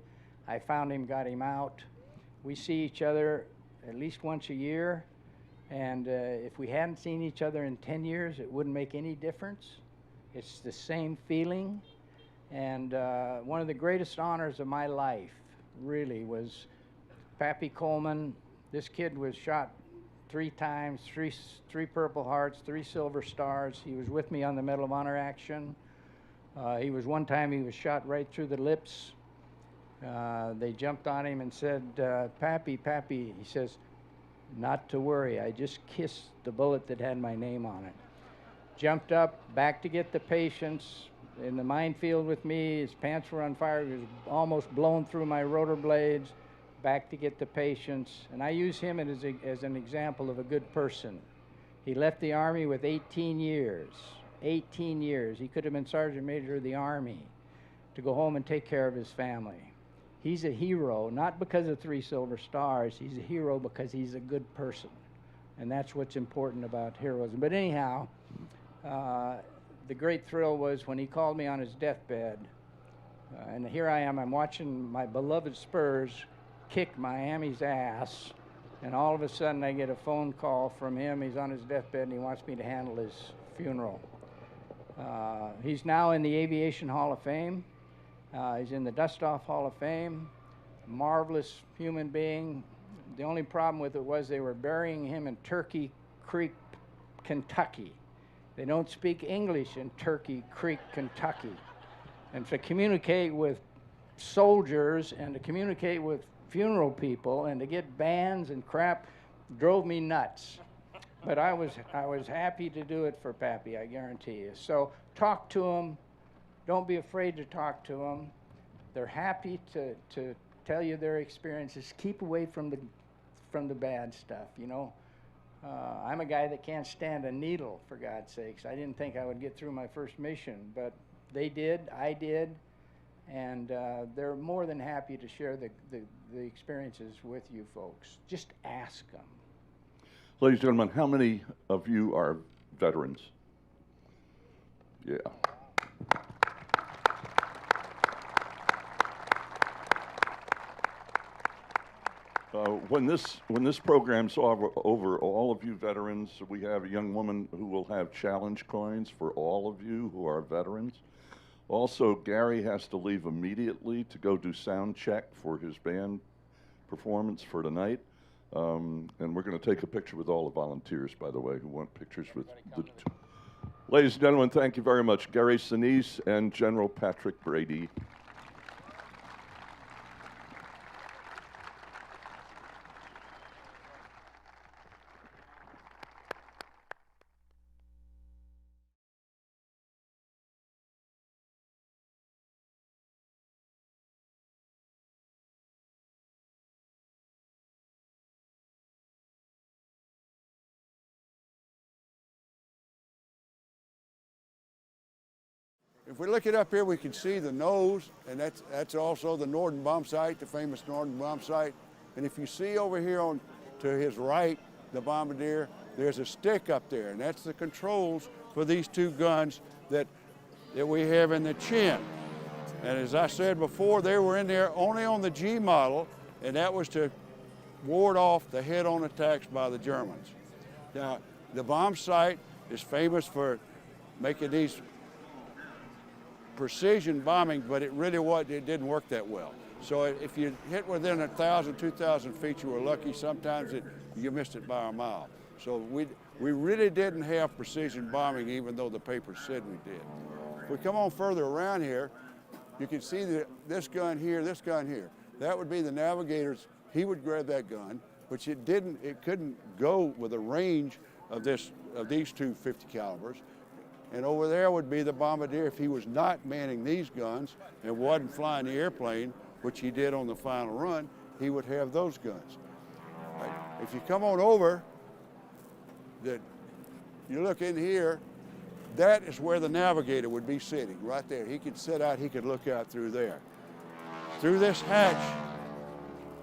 I found him, got him out. We see each other at least once a year, and if we hadn't seen each other in 10 years, it wouldn't make any difference. It's the same feeling, and one of the greatest honors of my life, really, was Pappy Coleman. This kid was shot 3 times, three Purple Hearts, 3 Silver Stars. He was with me on the Medal of Honor action. One time he was shot right through the lips. They jumped on him and said, Pappy, he says, not to worry, I just kissed the bullet that had my name on it. Jumped up, back to get the patients, in the minefield with me, his pants were on fire, he was almost blown through my rotor blades, back to get the patients, and I use him as an example of a good person. He left the Army with 18 years. 18 years. He could have been Sergeant Major of the Army to go home and take care of his family. He's a hero, not because of 3 silver stars. He's a hero because he's a good person. And that's what's important about heroism. But anyhow, the great thrill was when he called me on his deathbed. And here I am, I'm watching my beloved Spurs kick Miami's ass. And all of a sudden I get a phone call from him. He's on his deathbed and he wants me to handle his funeral. He's now in the Aviation Hall of Fame. He's in the Dust-Off Hall of Fame. Marvelous human being. The only problem with it was they were burying him in Turkey Creek, Kentucky. They don't speak English in Turkey Creek, Kentucky. And to communicate with soldiers and to communicate with funeral people and to get bands and crap drove me nuts. But I was happy to do it for Pappy, I guarantee you. So talk to them. Don't be afraid to talk to them. They're happy to tell you their experiences. Keep away from the bad stuff, you know. I'm a guy that can't stand a needle, for God's sakes. I didn't think I would get through my first mission, but they did, I did, and they're more than happy to share the experiences with you folks. Just ask them. Ladies and gentlemen, how many of you are veterans? Yeah. When this program's over, all of you veterans, we have a young woman who will have challenge coins for all of you who are veterans. Also, Gary has to leave immediately to go do sound check for his band performance for tonight. And we're going to take a picture with all the volunteers, by the way, who want pictures with the two. Ladies and gentlemen, thank you very much. Gary Sinise and General Patrick Brady. If we look it up here, we can see the nose, and that's also the Norden bomb sight, the famous Norden bomb sight. And if you see over here on to his right, the bombardier, there's a stick up there, and that's the controls for these 2 guns that we have in the chin. And as I said before, they were in there only on the G model, and that was to ward off the head-on attacks by the Germans. Now, the bomb sight is famous for making these precision bombing, but it didn't work that well. So if you hit within 1,000, 2,000 feet, you were lucky. Sometimes you missed it by a mile. So we really didn't have precision bombing, even though the papers said we did. If we come on further around here, you can see this gun here, this gun here. That would be the navigator's. He would grab that gun, which it couldn't go with a range of these 2 50 calibers. And over there would be the bombardier if he was not manning these guns and wasn't flying the airplane, which he did on the final run, he would have those guns. Right. If you come on over, you look in here, that is where the navigator would be sitting, right there. He could sit out, he could look out through there. Through this hatch,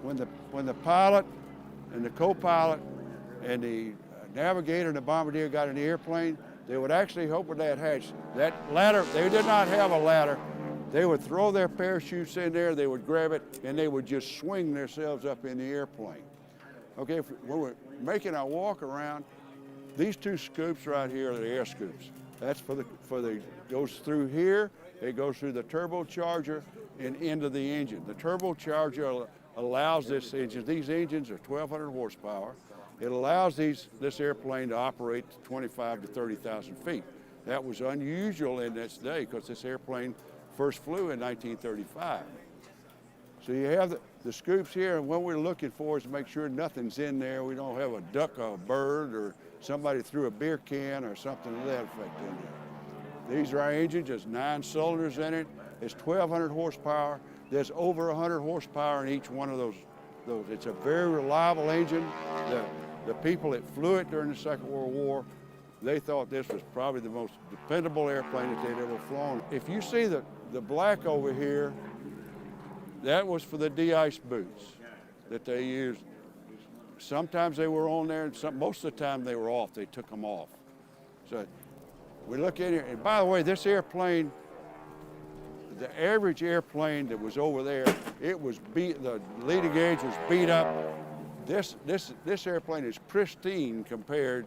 when the pilot and the co-pilot and the navigator and the bombardier got in the airplane, they would actually open that hatch. That ladder, they did not have a ladder. They would throw their parachutes in there, they would grab it, and they would just swing themselves up in the airplane. Okay, when we're making our walk around, these 2 scoops right here are the air scoops. That's goes through here, it goes through the turbocharger and into the engine. The turbocharger allows this engine, these engines are 1,200 horsepower. It allows this airplane to operate to 25 to 30,000 feet. That was unusual in this day because this airplane first flew in 1935. So you have the scoops here, and what we're looking for is to make sure nothing's in there. We don't have a duck or a bird or somebody threw a beer can or something to that effect in there. These are our engines. There's 9 cylinders in it. It's 1,200 horsepower. There's over 100 horsepower in each one of those. It's a very reliable engine. The people that flew it during the Second World War, they thought this was probably the most dependable airplane that they'd ever flown. If you see the black over here, That was for the de-ice boots that they used. Sometimes they were on there, and most of the time they were off. They took them off. So we look in here, and by the way, this airplane, the average airplane that was over there, it was beat, the leading edge was beat up. This airplane is pristine compared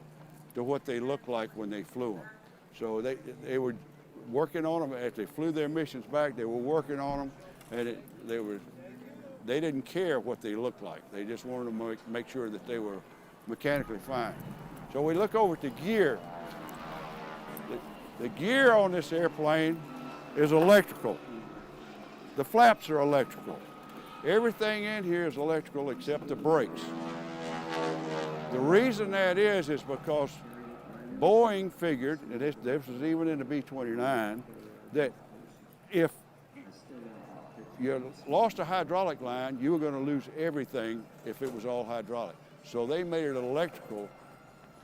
to what they looked like when they flew them. So they were working on them as they flew their missions back. They were working on them, and they didn't care what they looked like. They just wanted to make sure that they were mechanically fine. So we look over at the gear. The gear on this airplane is electrical. The flaps are electrical. Everything in here is electrical except the brakes. The reason that is because Boeing figured, and this was even in the B-29, that if you lost a hydraulic line, you were going to lose everything if it was all hydraulic. So they made it electrical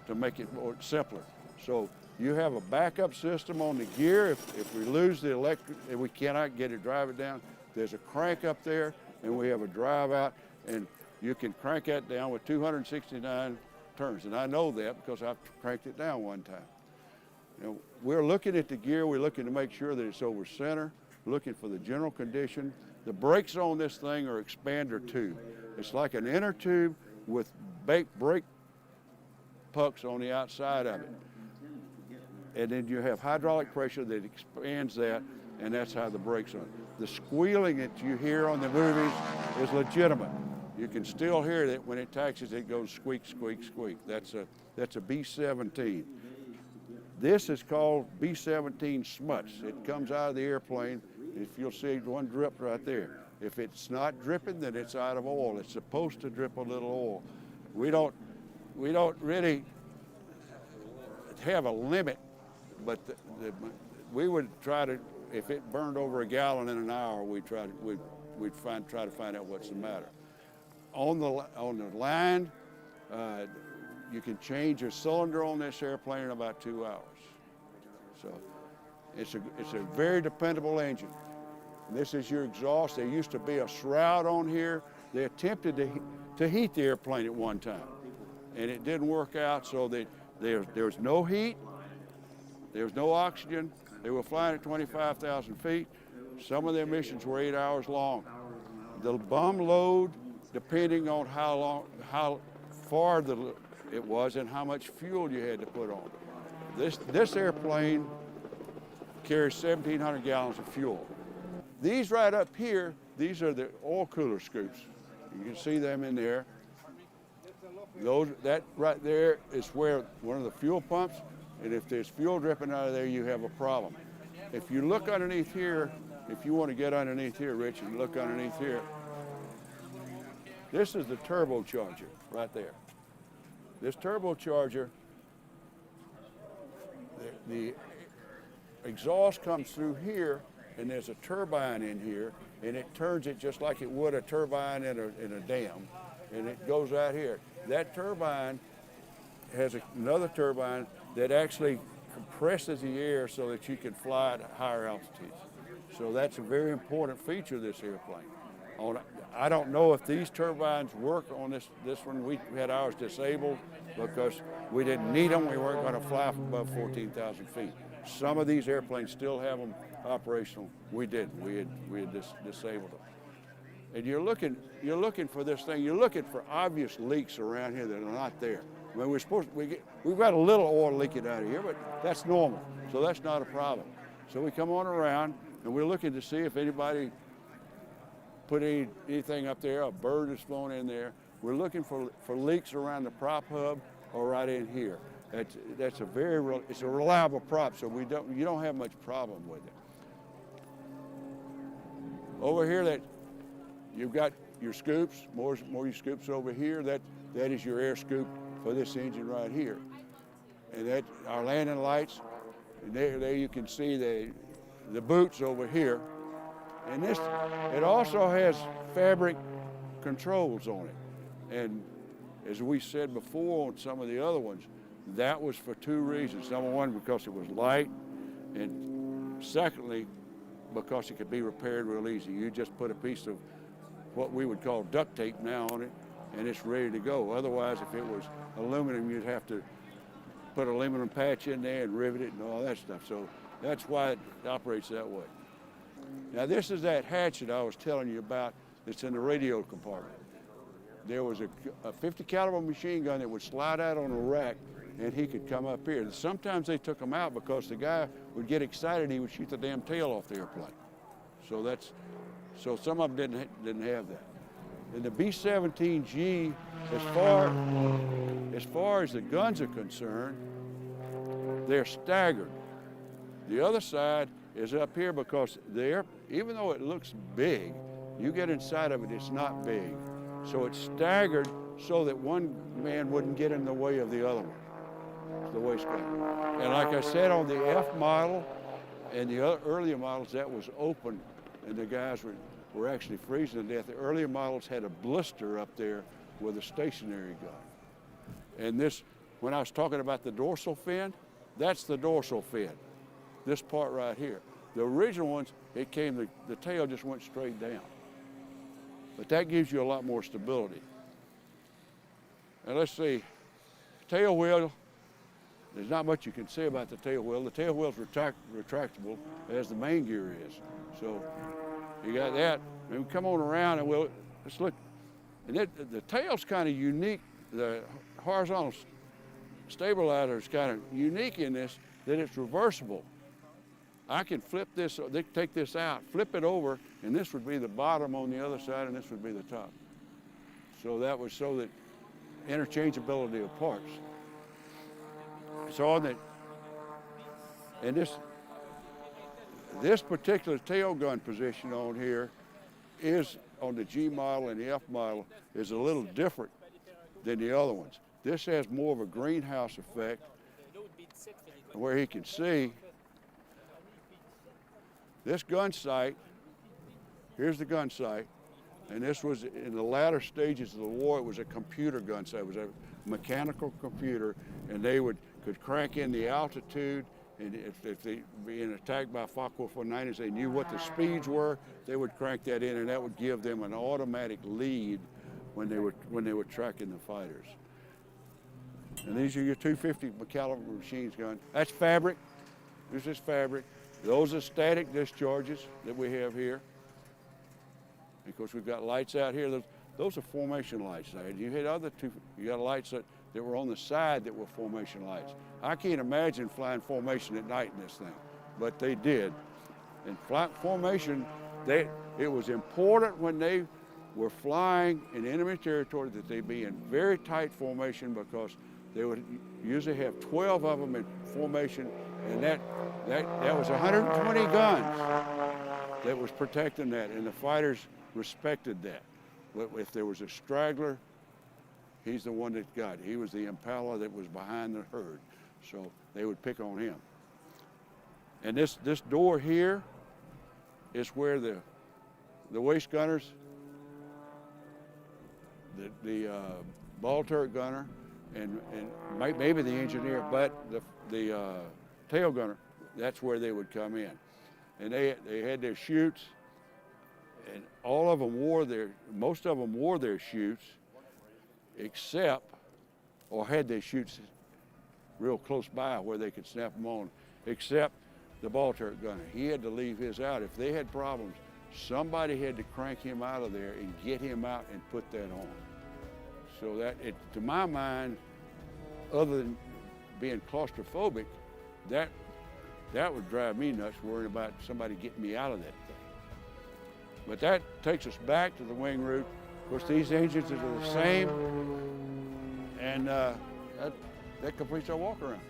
to make it more simpler. So you have a backup system on the gear. If we lose the electric, if we cannot get it, drive it down, there's a crank up there, and we have a drive out, and you can crank that down with 269 turns. And I know that because I've cranked it down one time. You know, we're looking at the gear. We're looking to make sure that it's over center, looking for the general condition. The brakes on this thing are expander tube. It's like an inner tube with brake pucks on the outside of it. And then you have hydraulic pressure that expands that, and that's how the brakes are. The squealing that you hear on the movies is legitimate. You can still hear it when it taxis, it goes squeak, squeak, squeak. That's a B-17. This is called B-17 smuts. It comes out of the airplane. If you'll see one drip right there. If it's not dripping, then it's out of oil. It's supposed to drip a little oil. We don't really have a limit, but we would try to, if it burned over a gallon in an hour, we'd try to find out what's the matter. On the line, you can change a cylinder on this airplane in about 2 hours. So it's a very dependable engine. And this is your exhaust. There used to be a shroud on here. They attempted to heat the airplane at one time, and it didn't work out. So there was no heat, there was no oxygen. They were flying at 25,000 feet. Some of their missions were 8 hours long. The bum load, depending on how far it was and how much fuel you had to put on. This airplane carries 1,700 gallons of fuel. These right up here, these are the oil cooler scoops. You can see them in there. That right there is where one of the fuel pumps, and if there's fuel dripping out of there, you have a problem. If you look underneath here, if you want to get underneath here, Rich, and look underneath here, this is the turbocharger right there. This turbocharger, the exhaust comes through here, and there's a turbine in here, and it turns it just like it would a turbine in a dam, and it goes out here. That turbine has another turbine that actually compresses the air so that you can fly at higher altitudes. So that's a very important feature of this airplane. I don't know if these turbines work on this one. We had ours disabled because we didn't need them. We weren't going to fly above 14,000 feet. Some of these airplanes still have them operational. We didn't. We had disabled them. And you're looking for this thing. You're looking for obvious leaks around here that are not there. I mean, we've got a little oil leaking out of here, but that's normal. So that's not a problem. So we come on around and we're looking to see if anybody put anything up there. A bird is flown in there. We're looking for leaks around the prop hub or right in here. It's a reliable prop, so you don't have much problem with it. Over here, you've got your scoops, more your scoops over here. That is your air scoop for this engine right here. And our landing lights, and there you can see the boots over here. And it also has fabric controls on it. And as we said before on some of the other ones, that was for two reasons. Number one, because it was light, and secondly, because it could be repaired real easy. You just put a piece of what we would call duct tape now on it, and it's ready to go. Otherwise, if it was aluminum, you'd have to put an aluminum patch in there and rivet it and all that stuff. So that's why it operates that way. Now this is that hatch that I was telling you about that's in the radio compartment. There was a 50 caliber machine gun that would slide out on a rack, and he could come up here. Sometimes they took him out because the guy would get excited and he would shoot the damn tail off the airplane. So some of them didn't have that. And the B-17G, as far as the guns are concerned, they're staggered. The other side is up here because even though it looks big, you get inside of it, it's not big. So it's staggered so that one man wouldn't get in the way of the other one. It's the waist gun. And like I said, on the F model and the earlier models, that was open, and the guys were actually freezing to death. The earlier models had a blister up there with a stationary gun. And this, when I was talking about the dorsal fin, that's the dorsal fin, this part right here. The original ones, the tail just went straight down. But that gives you a lot more stability. And let's see, tail wheel, there's not much you can say about the tail wheel. The tail wheel's retractable as the main gear is. So you got that. And we come on around and let's look. And the tail's kind of unique. The horizontal stabilizer is kind of unique in this, that it's reversible. I can flip this, take this out, flip it over, and this would be the bottom on the other side, and this would be the top. So that was so that interchangeability of parts. So on the, and this particular tail gun position on here is on the G model and the F model is a little different than the other ones. This has more of a greenhouse effect where he can see this gun sight. Here's the gun sight, and this was in the latter stages of the war. It was a computer gun sight. It was a mechanical computer, and they could crank in the altitude, and if they being attacked by Focke-Wulf 190s, they knew what the speeds were. They would crank that in, and that would give them an automatic lead when they were tracking the fighters. And these are your 250 caliber machine guns. That's fabric. This is fabric. Those are static discharges that we have here. Of course, we've got lights out here. Those are formation lights. You had you got lights that were on the side that were formation lights. I can't imagine flying formation at night in this thing, but they did. And formation, it was important when they were flying in enemy territory that they be in very tight formation, because they would usually have 12 of them in formation, and that was 120 guns that was protecting that, and the fighters respected that. But if there was a straggler, he's the one that got it. He was the impala that was behind the herd, so they would pick on him. And this door here is where the waist gunners, the ball turret gunner, and maybe the engineer, but the tail gunner, that's where they would come in. And they had their chutes, and most of them wore their chutes, except, or had their chutes real close by where they could snap them on, except the ball turret gunner. He had to leave his out. If they had problems, somebody had to crank him out of there and get him out and put that on. So to my mind, other than being claustrophobic, that would drive me nuts, worrying about somebody getting me out of that thing. But that takes us back to the wing root. Of course, these engines are the same, and that completes our walk around.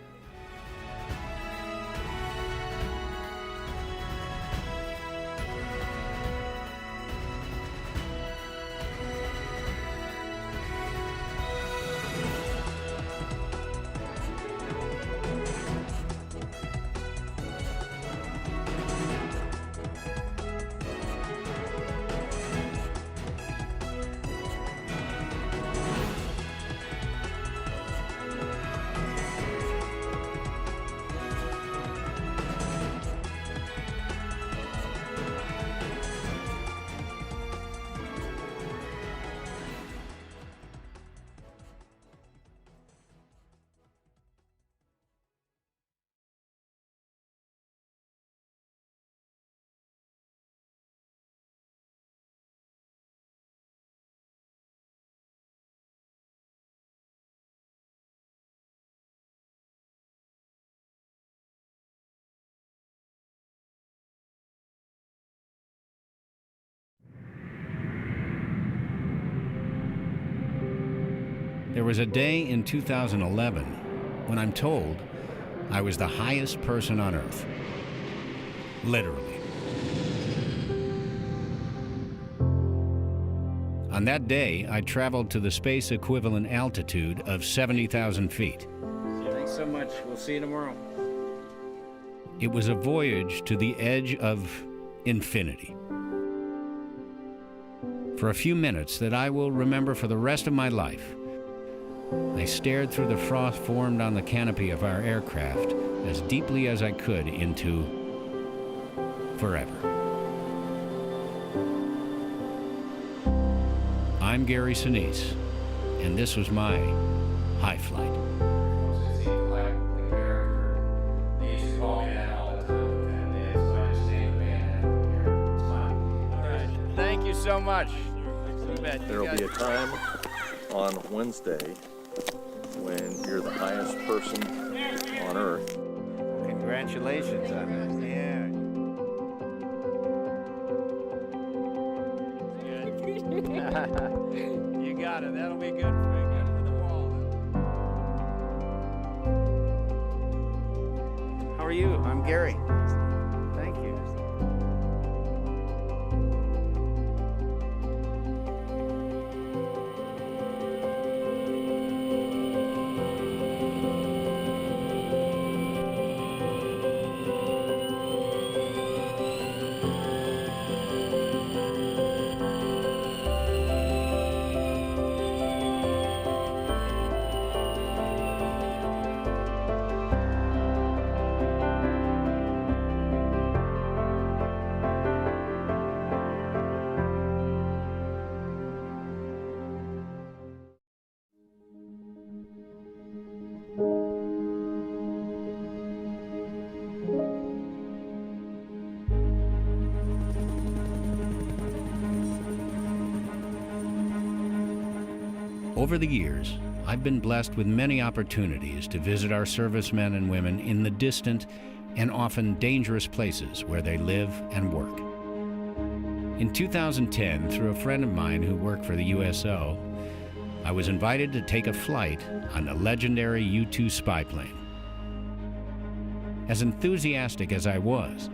There was a day in 2011 when I'm told I was the highest person on Earth. Literally. On that day, I traveled to the space equivalent altitude of 70,000 feet. Thanks so much. We'll see you tomorrow. It was a voyage to the edge of infinity. For a few minutes that I will remember for the rest of my life, I stared through the frost formed on the canopy of our aircraft as deeply as I could into forever. I'm Gary Sinise, and this was my high flight. Thank you so much. There will be a time on Wednesday when you're the highest person on Earth. Congratulations on that. Yeah. You got it. That'll be good for the wall. How are you? I'm Gary. Thank you. Over the years, I've been blessed with many opportunities to visit our servicemen and women in the distant and often dangerous places where they live and work. In 2010, through a friend of mine who worked for the USO, I was invited to take a flight on the legendary U-2 spy plane. As enthusiastic as I was,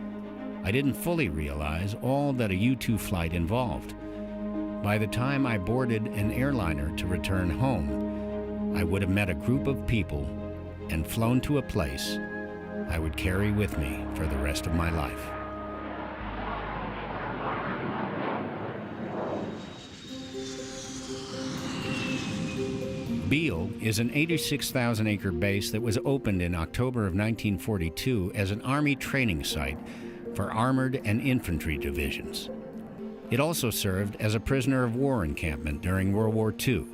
I didn't fully realize all that a U-2 flight involved. By the time I boarded an airliner to return home, I would have met a group of people and flown to a place I would carry with me for the rest of my life. Beale is an 86,000-acre base that was opened in October of 1942 as an Army training site for armored and infantry divisions. It also served as a prisoner of war encampment during World War II.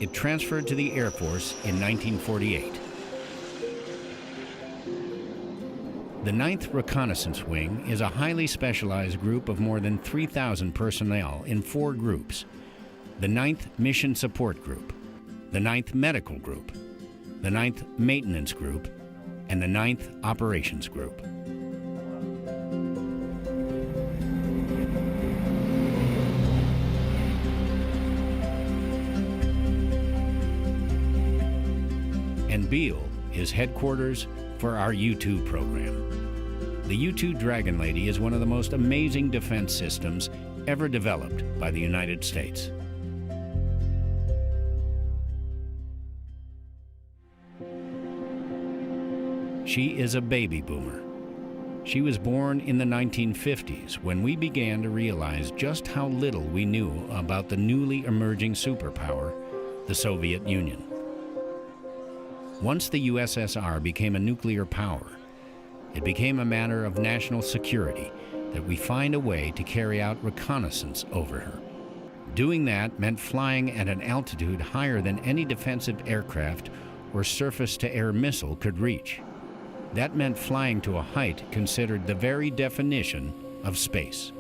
It transferred to the Air Force in 1948. The 9th Reconnaissance Wing is a highly specialized group of more than 3,000 personnel in 4 groups: the 9th Mission Support Group, the 9th Medical Group, the 9th Maintenance Group, and the 9th Operations Group. And Beale is headquarters for our U-2 program. The U-2 Dragon Lady is one of the most amazing defense systems ever developed by the United States. She is a baby boomer. She was born in the 1950s when we began to realize just how little we knew about the newly emerging superpower, the Soviet Union. Once the USSR became a nuclear power, it became a matter of national security that we find a way to carry out reconnaissance over her. Doing that meant flying at an altitude higher than any defensive aircraft or surface-to-air missile could reach. That meant flying to a height considered the very definition of space.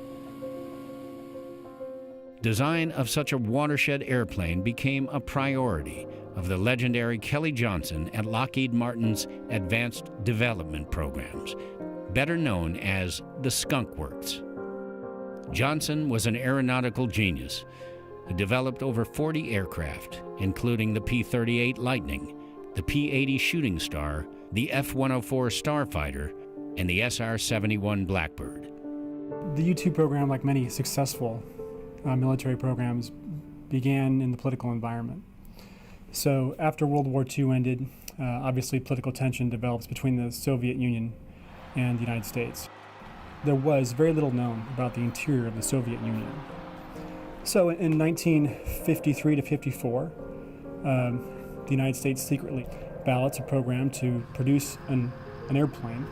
Design of such a watershed airplane became a priority of the legendary Kelly Johnson at Lockheed Martin's Advanced Development Programs, better known as the Skunk Works. Johnson was an aeronautical genius, who developed over 40 aircraft, including the P-38 Lightning, the P-80 Shooting Star, the F-104 Starfighter, and the SR-71 Blackbird. The U-2 program, like many successful military programs, began in the political environment. So after World War II ended, obviously political tension develops between the Soviet Union and the United States. There was very little known about the interior of the Soviet Union. So in 1953 to 54, the United States secretly ballots a program to produce an airplane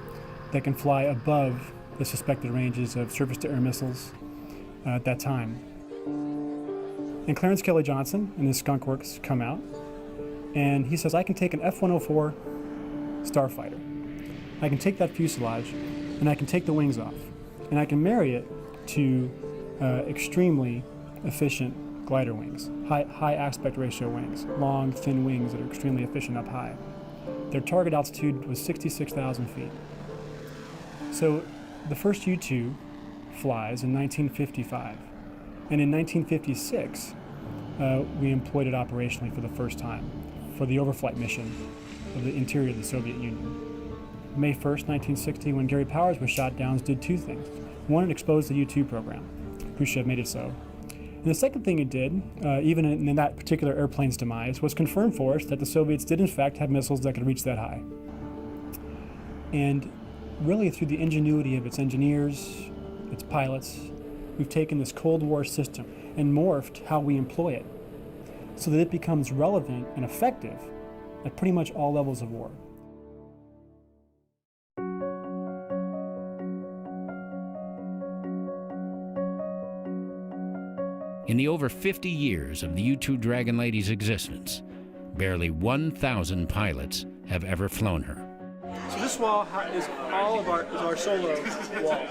that can fly above the suspected ranges of surface-to-air missiles at that time. And Clarence Kelly Johnson and his skunk works come out, and he says, I can take an F-104 Starfighter. I can take that fuselage, and I can take the wings off, and I can marry it to extremely efficient glider wings, high aspect ratio wings, long, thin wings that are extremely efficient up high. Their target altitude was 66,000 feet. So the first U-2 flies in 1955, and in 1956, we employed it operationally for the first time for the overflight mission of the interior of the Soviet Union. May 1st, 1960, when Gary Powers was shot down, did two things. One, it exposed the U-2 program. Khrushchev made it so. And the second thing it did, even in that particular airplane's demise, was confirm for us that the Soviets did in fact have missiles that could reach that high. And really through the ingenuity of its engineers, its pilots, we've taken this Cold War system and morphed how we employ it so that it becomes relevant and effective at pretty much all levels of war. In the over 50 years of the U-2 Dragon Lady's existence, barely 1,000 pilots have ever flown her. So this wall is all of our solo wall.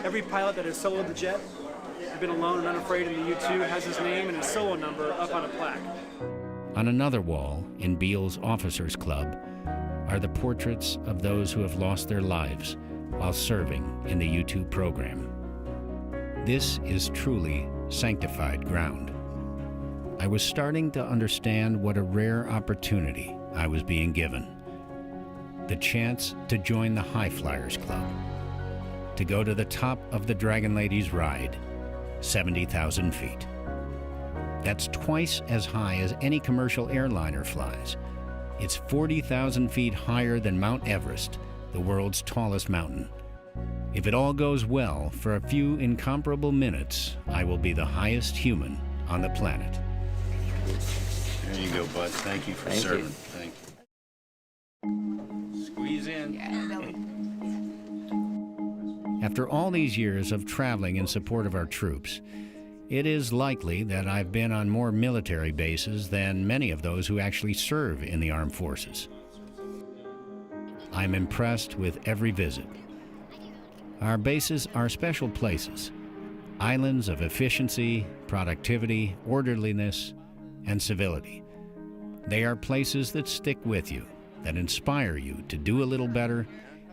Every pilot that has soloed the jet, been alone and unafraid in the U-2, has his name and his solo number up on a plaque. On another wall in Beale's Officers Club are the portraits of those who have lost their lives while serving in the U-2 program. This is truly sanctified ground. I was starting to understand what a rare opportunity I was being given. The chance to join the High Flyers Club, to go to the top of the Dragon Lady's ride, 70,000 feet. That's twice as high as any commercial airliner flies. It's 40,000 feet higher than Mount Everest, the world's tallest mountain. If it all goes well, for a few incomparable minutes, I will be the highest human on the planet. There you go, bud. Thank you for serving. Thank you. Squeeze in. After all these years of traveling in support of our troops, it is likely that I've been on more military bases than many of those who actually serve in the armed forces. I'm impressed with every visit. Our bases are special places, islands of efficiency, productivity, orderliness, and civility. They are places that stick with you, that inspire you to do a little better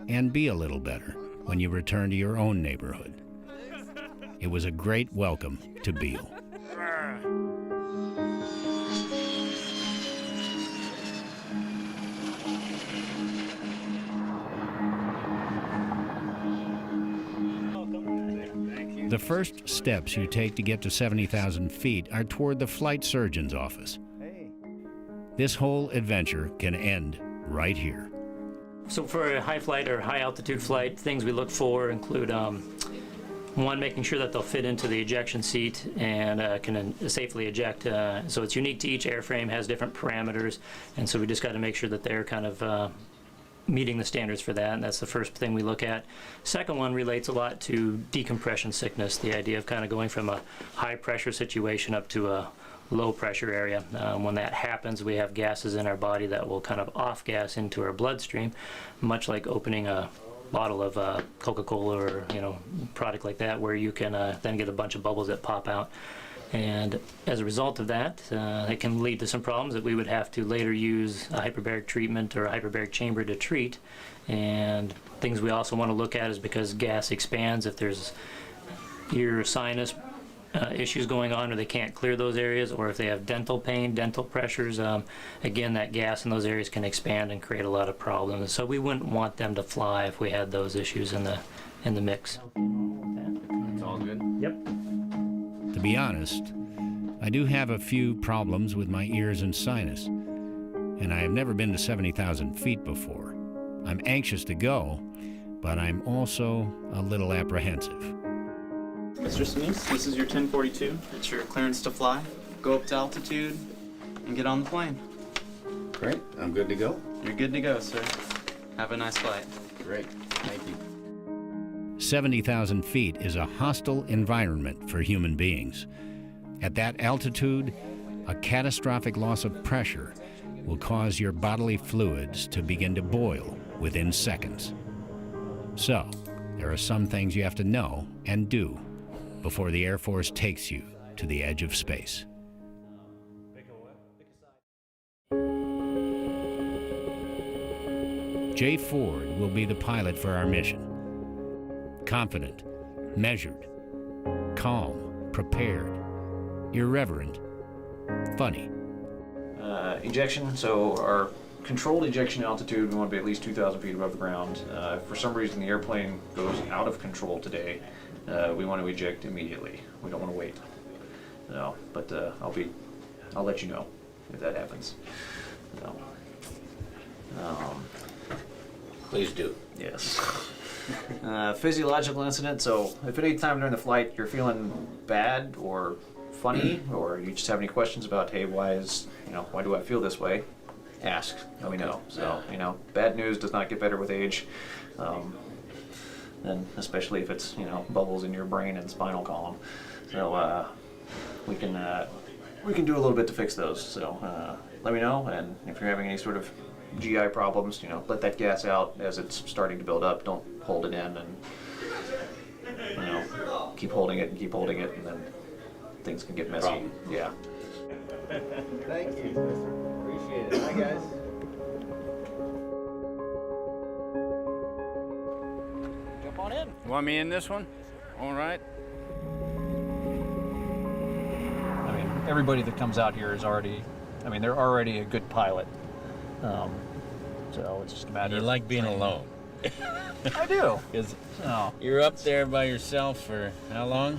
and be a little better when you return to your own neighborhood. It was a great welcome to Beale. The first steps you take to get to 70,000 feet are toward the flight surgeon's office. This whole adventure can end right here. So for a high flight or high altitude flight, things we look for include one, making sure that they'll fit into the ejection seat and can safely eject. So it's unique to each airframe, has different parameters, and so we just got to make sure that they're kind of meeting the standards for that, and that's the first thing we look at. Second one relates a lot to decompression sickness, the idea of kind of going from a high pressure situation up to a low pressure area. When that happens, we have gases in our body that will kind of off gas into our bloodstream, much like opening a bottle of Coca-Cola or product like that, where you can then get a bunch of bubbles that pop out. And as a result of that, it can lead to some problems that we would have to later use a hyperbaric treatment or a hyperbaric chamber to treat. And things we also want to look at is because gas expands, if there's ear or sinus issues going on, or they can't clear those areas, or if they have dental pain, dental pressures, again, that gas in those areas can expand and create a lot of problems. So we wouldn't want them to fly if we had those issues in the mix. It's all good? Yep. To be honest, I do have a few problems with my ears and sinus, and I have never been to 70,000 feet before. I'm anxious to go, but I'm also a little apprehensive. Mr. Sinise, this is your 1042. It's your clearance to fly. Go up to altitude and get on the plane. Great. I'm good to go. You're good to go, sir. Have a nice flight. Great. Thank you. 70,000 feet is a hostile environment for human beings. At that altitude, a catastrophic loss of pressure will cause your bodily fluids to begin to boil within seconds. So, there are some things you have to know and do before the Air Force takes you to the edge of space. Jay Ford will be the pilot for our mission. Confident, measured, calm, prepared, irreverent, funny. Ejection, so our controlled ejection altitude, we want to be at least 2,000 feet above the ground. If for some reason the airplane goes out of control today, we want to eject immediately. We don't want to wait. No, but I'll let you know if that happens. No. Please do. Yes. Physiological incident, so if at any time during the flight you're feeling bad or funny, or you just have any questions about, hey, why do I feel this way? Ask. We know. So, bad news does not get better with age. And especially if it's, bubbles in your brain and spinal column. So, we can do a little bit to fix those. So, let me know, and if you're having any sort of GI problems, let that gas out as it's starting to build up. Don't hold it in, and keep holding it, and then things can get messy. Yeah. Thank you, mister. Appreciate it. Hi, guys. Jump on in. You want me in this one? All right. I mean, everybody that comes out here is already, they're already a good pilot. So it's just a matter You of like being training. alone. I do. Because Oh. you're up there by yourself for how long?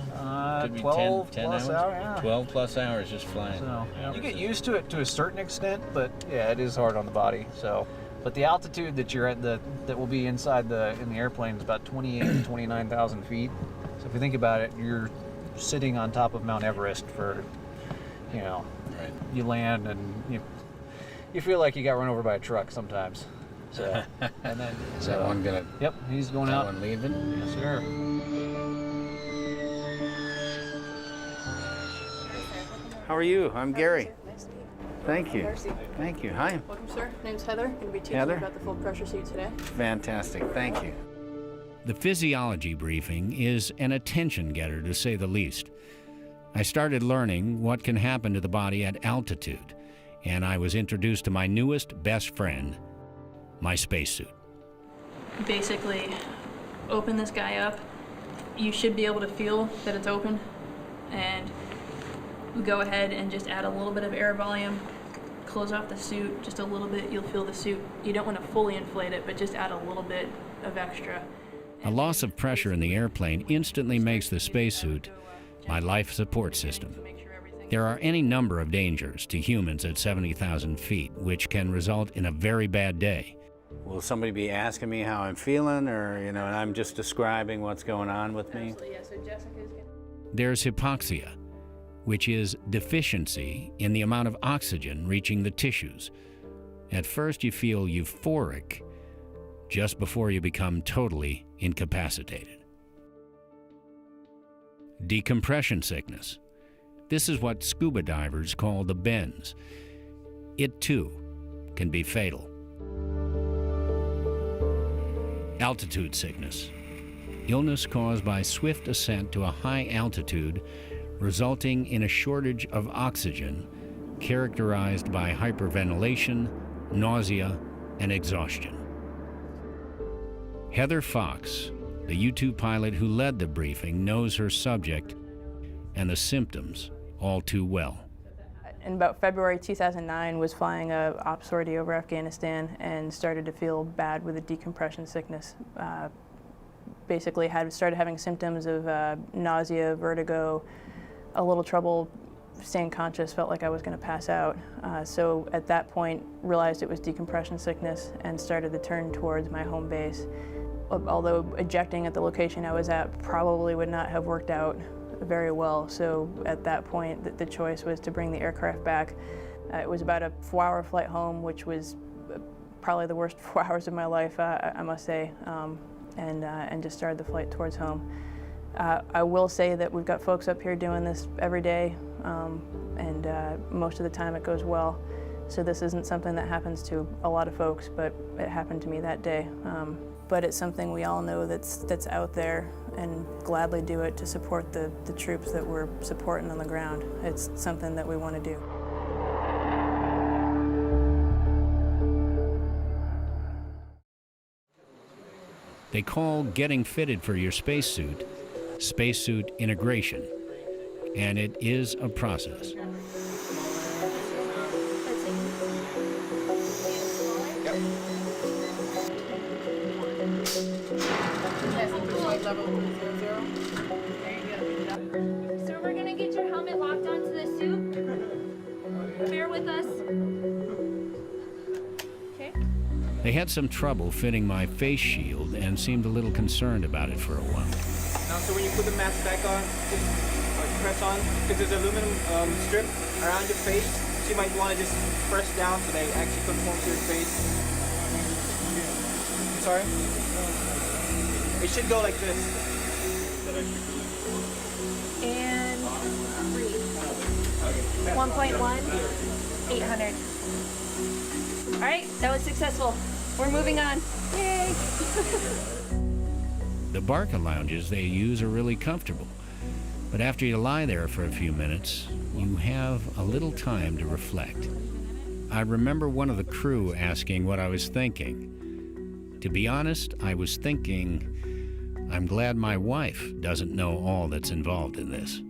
Could be 12 10 plus hours? hours, yeah. 12 plus hours just flying. So you get used to it to a certain extent, but yeah, it is hard on the body. So, but the altitude that you're at, that will be inside in the airplane is about 28,000 to 29,000 feet. So if you think about it, you're sitting on top of Mount Everest for, Right. you land and you feel like you got run over by a truck sometimes. So, and then Is that one gonna? Yep, he's going that out. one leaving? Yes, sir. How are you? I'm Gary. Nice to meet you. Thank you. Darcy. Thank you. Hi. Welcome, sir. Name's Heather. Going to be teaching Heather? you about the full pressure suit today. Fantastic. Thank you. The physiology briefing is an attention getter, to say the least. I started learning what can happen to the body at altitude, and I was introduced to my newest best friend, my spacesuit. Basically, open this guy up. You should be able to feel that it's open. And go ahead and just add a little bit of air volume. Close off the suit just a little bit. You'll feel the suit. You don't want to fully inflate it, but just add a little bit of extra. A loss of pressure in the airplane instantly makes the spacesuit my life support system. There are any number of dangers to humans at 70,000 feet, which can result in a very bad day. Will somebody be asking me how I'm feeling, or and I'm just describing what's going on with me? Absolutely, yeah. So Jessica's gonna... There's hypoxia, which is deficiency in the amount of oxygen reaching the tissues. At first you feel euphoric, just before you become totally incapacitated. Decompression sickness. This is what scuba divers call the bends. It too can be fatal. Altitude sickness. Illness caused by swift ascent to a high altitude, resulting in a shortage of oxygen, characterized by hyperventilation, nausea, and exhaustion. Heather Fox, the U-2 pilot who led the briefing, knows her subject and the symptoms all too well. In about February 2009, was flying a op sortie over Afghanistan and started to feel bad with a decompression sickness. Basically started having symptoms of nausea, vertigo, a little trouble staying conscious, felt like I was going to pass out. So at that point, realized it was decompression sickness and started to turn towards my home base. Although ejecting at the location I was at probably would not have worked out very well, so at that point the choice was to bring the aircraft back. It was about a 4-hour flight home, which was probably the worst 4 hours of my life, I must say, and just started the flight towards home. I will say that we've got folks up here doing this every day, and most of the time it goes well. So this isn't something that happens to a lot of folks, but it happened to me that day. But it's something we all know that's out there, and gladly do it to support the troops that we're supporting on the ground. It's something that we want to do. They call getting fitted for your spacesuit integration, and it is a process. So we're gonna get your helmet locked onto the suit. Bear with us. Okay. They had some trouble fitting my face shield and seemed a little concerned about it for a while. Now, so when you put the mask back on, just press on, because there's an aluminum strip around your face, so you might want to just press down so they actually conform to your face. Sorry? It should go like this. And breathe. 1.1, 800. All right, that was successful. We're moving on. Yay! The Barca lounges they use are really comfortable, but after you lie there for a few minutes, you have a little time to reflect. I remember one of the crew asking what I was thinking. To be honest, I was thinking, I'm glad my wife doesn't know all that's involved in this.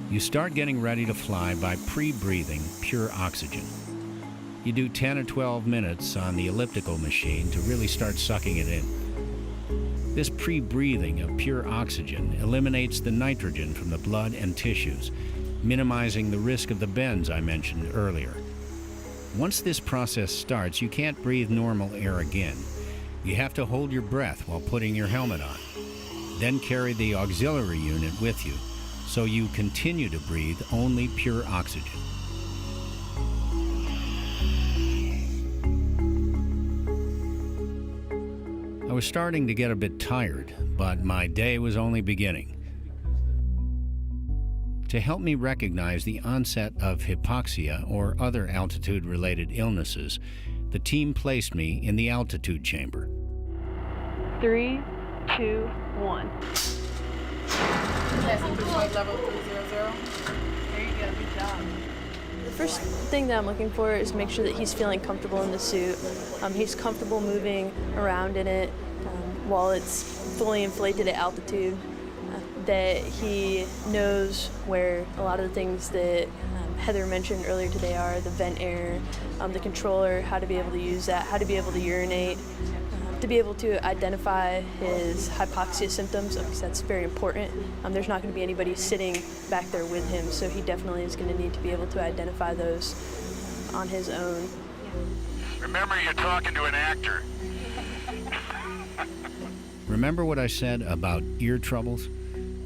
You start getting ready to fly by pre-breathing pure oxygen. You do 10 or 12 minutes on the elliptical machine to really start sucking it in. This pre-breathing of pure oxygen eliminates the nitrogen from the blood and tissues, minimizing the risk of the bends I mentioned earlier. Once this process starts, you can't breathe normal air again. You have to hold your breath while putting your helmet on. Then carry the auxiliary unit with you, so you continue to breathe only pure oxygen. I was starting to get a bit tired, but my day was only beginning. To help me recognize the onset of hypoxia or other altitude-related illnesses, the team placed me in the altitude chamber. 3, 2, 1. Testing flight level 300. There you go, good job. The first thing that I'm looking for is make sure that he's feeling comfortable in the suit. He's comfortable moving around in it while it's fully inflated at altitude. That he knows where a lot of the things that Heather mentioned earlier today are, the vent air, the controller, how to be able to use that, how to be able to urinate, to be able to identify his hypoxia symptoms, because that's very important. There's not going to be anybody sitting back there with him, so he definitely is going to need to be able to identify those on his own. Remember, you're talking to an actor. Remember what I said about ear troubles?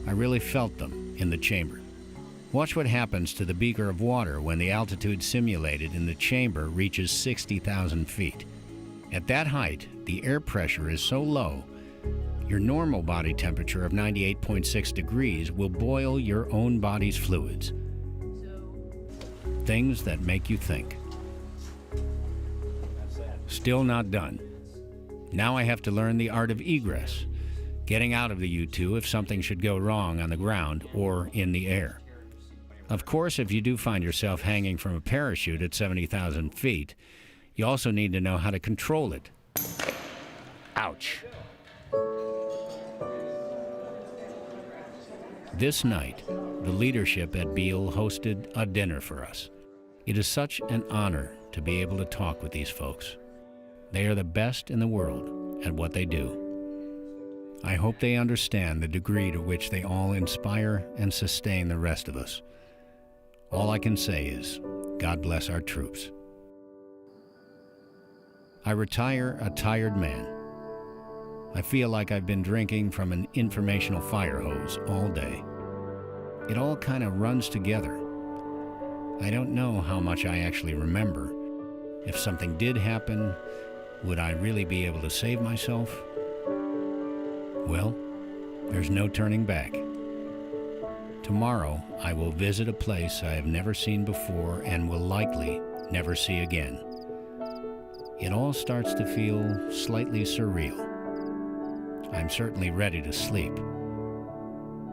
I really felt them in the chamber. Watch what happens to the beaker of water when the altitude simulated in the chamber reaches 60,000 feet. At that height, the air pressure is so low, your normal body temperature of 98.6 degrees will boil your own body's fluids. Things that make you think. Still not done. Now I have to learn the art of egress, getting out of the U-2 if something should go wrong on the ground or in the air. Of course, if you do find yourself hanging from a parachute at 70,000 feet, you also need to know how to control it. Ouch. This night, the leadership at Beale hosted a dinner for us. It is such an honor to be able to talk with these folks. They are the best in the world at what they do. I hope they understand the degree to which they all inspire and sustain the rest of us. All I can say is, God bless our troops. I retire a tired man. I feel like I've been drinking from an informational fire hose all day. It all kind of runs together. I don't know how much I actually remember. If something did happen, would I really be able to save myself? Well, there's no turning back. Tomorrow, I will visit a place I have never seen before and will likely never see again. It all starts to feel slightly surreal. I'm certainly ready to sleep.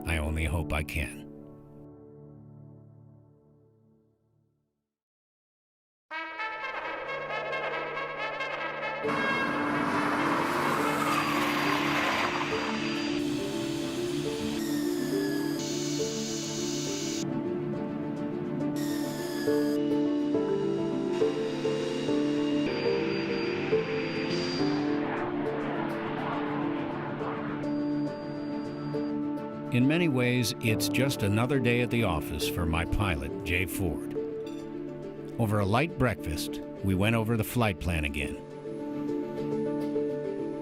I only hope I can. In many ways, it's just another day at the office for my pilot, Jay Ford. Over a light breakfast, we went over the flight plan again.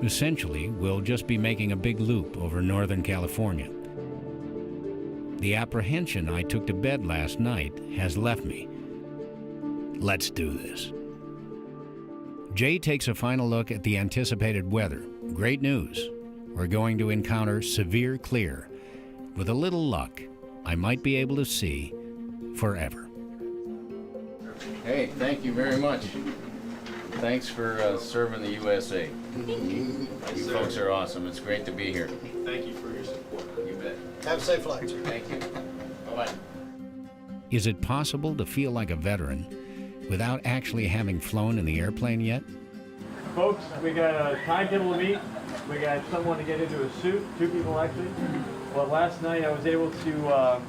Essentially, we'll just be making a big loop over Northern California. The apprehension I took to bed last night has left me. Let's do this. Jay takes a final look at the anticipated weather. Great news. We're going to encounter severe clear. With a little luck, I might be able to see forever. Hey, thank you very much. Thanks for serving the USA. You folks are awesome. It's great to be here. Thank you for your support. You bet. Have a safe flight, sir. Thank you. Bye-bye. Is it possible to feel like a veteran without actually having flown in the airplane yet? Folks, we got a timetable to meet. We got someone to get into a suit, 2 people actually. Well, last night I was able to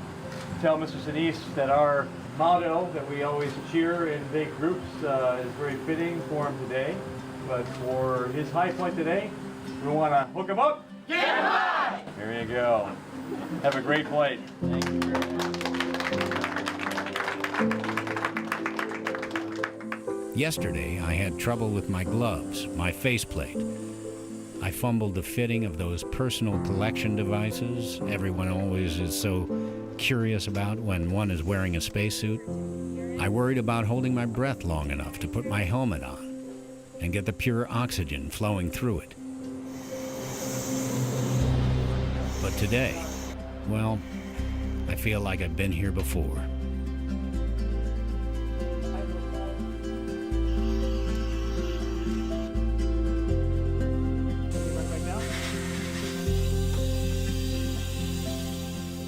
tell Mr. Sinise that our motto that we always cheer in big groups is very fitting for him today. But for his high point today, we want to hook him up. Get high! Here you go. Have a great flight. Thank you very much. Yesterday, I had trouble with my gloves, my faceplate. I fumbled the fitting of those personal collection devices everyone always is so curious about when one is wearing a spacesuit. I worried about holding my breath long enough to put my helmet on and get the pure oxygen flowing through it. But today, well, I feel like I've been here before.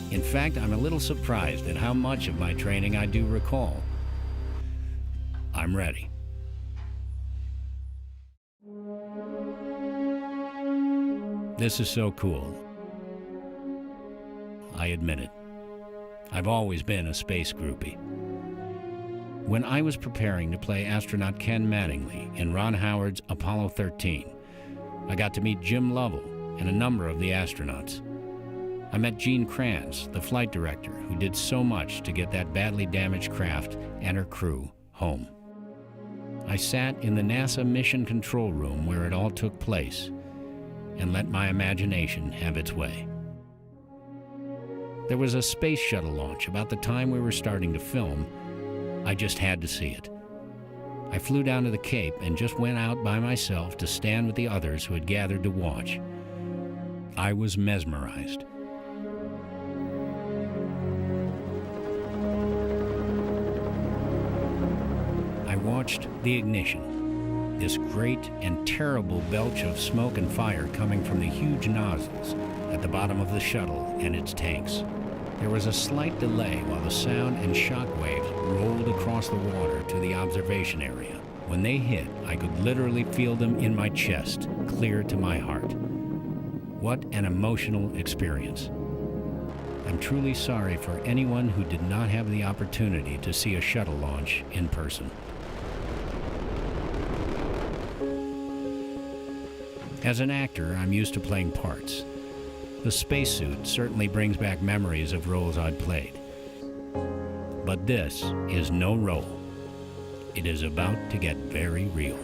In fact, I'm a little surprised at how much of my training I do recall. I'm ready. This is so cool. I admit it. I've always been a space groupie. When I was preparing to play astronaut Ken Mattingly in Ron Howard's Apollo 13, I got to meet Jim Lovell and a number of the astronauts. I met Gene Kranz, the flight director, who did so much to get that badly damaged craft and her crew home. I sat in the NASA mission control room where it all took place and let my imagination have its way. There was a space shuttle launch about the time we were starting to film. I just had to see it. I flew down to the Cape and just went out by myself to stand with the others who had gathered to watch. I was mesmerized. I watched the ignition, this great and terrible belch of smoke and fire coming from the huge nozzles at the bottom of the shuttle and its tanks. There was a slight delay while the sound and shock waves rolled across the water to the observation area. When they hit, I could literally feel them in my chest, clear to my heart. What an emotional experience. I'm truly sorry for anyone who did not have the opportunity to see a shuttle launch in person. As an actor, I'm used to playing parts. The spacesuit certainly brings back memories of roles I'd played. But this is no role. It is about to get very real.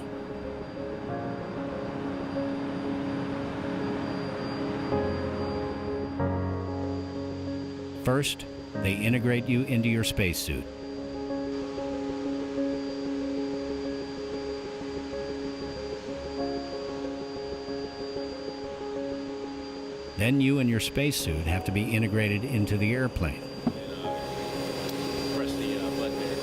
First, they integrate you into your spacesuit. Then you and your spacesuit have to be integrated into the airplane. Press the button there.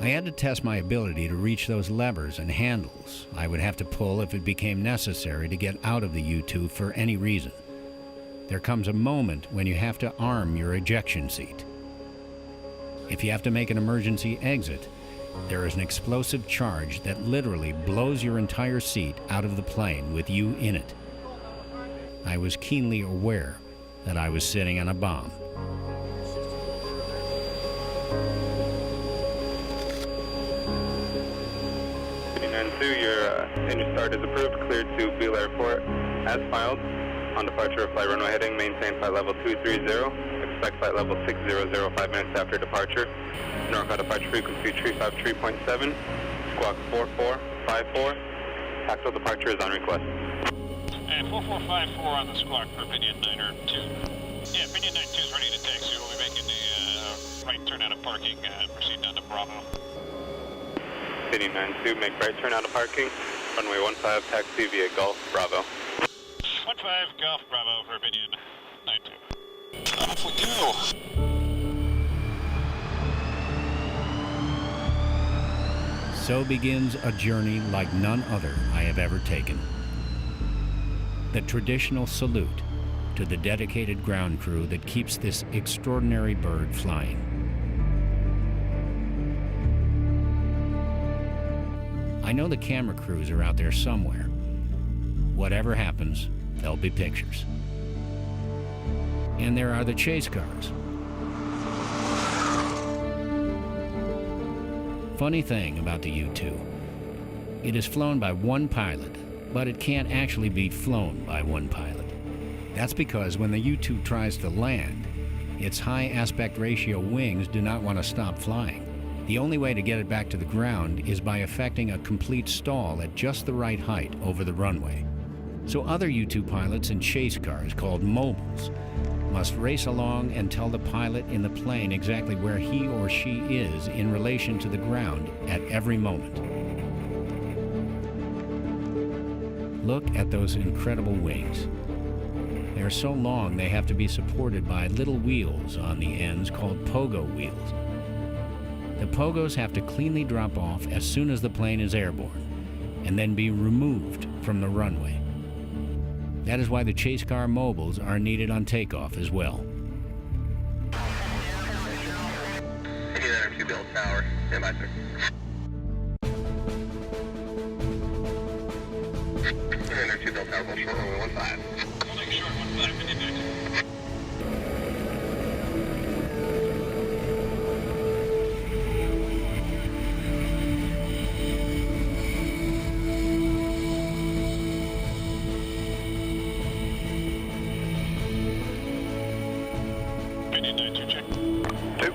I had to test my ability to reach those levers and handles I would have to pull if it became necessary to get out of the U-2 for any reason. There comes a moment when you have to arm your ejection seat. If you have to make an emergency exit, there is an explosive charge that literally blows your entire seat out of the plane with you in it. I was keenly aware that I was sitting on a bomb. Your engine start is approved, cleared to Beale Airport as filed. On departure, flight runway heading, maintain flight level 230. Expect flight level 600 5 minutes after departure. NorCal departure frequency 353.7, squawk 4454. Tactile departure is on request. And 4454 on the squawk for Opinion 902. Yeah, Opinion 92 is ready to taxi. We'll be making the right turn out of parking, proceed down to Bravo. Opinion 92, make right turn out of parking. Runway 15, taxi via Golf, Bravo. 15 Golf, Bravo for Opinion 92. Off we go! So begins a journey like none other I have ever taken. The traditional salute to the dedicated ground crew that keeps this extraordinary bird flying. I know the camera crews are out there somewhere. Whatever happens, there'll be pictures. And there are the chase cars. Funny thing about the U-2, it is flown by one pilot, but it can't actually be flown by one pilot. That's because when the U-2 tries to land, its high aspect ratio wings do not want to stop flying. The only way to get it back to the ground is by effecting a complete stall at just the right height over the runway. So other U-2 pilots in chase cars, called mobiles, must race along and tell the pilot in the plane exactly where he or she is in relation to the ground at every moment. Look at those incredible wings. They are so long they have to be supported by little wheels on the ends called pogo wheels. The pogos have to cleanly drop off as soon as the plane is airborne, and then be removed from the runway. That is why the chase car mobiles are needed on takeoff as well. Build tower, stand by, sir. Build tower, hold short runway 15. Holding short 15, Opinion 92. Opinion 92, check. 2.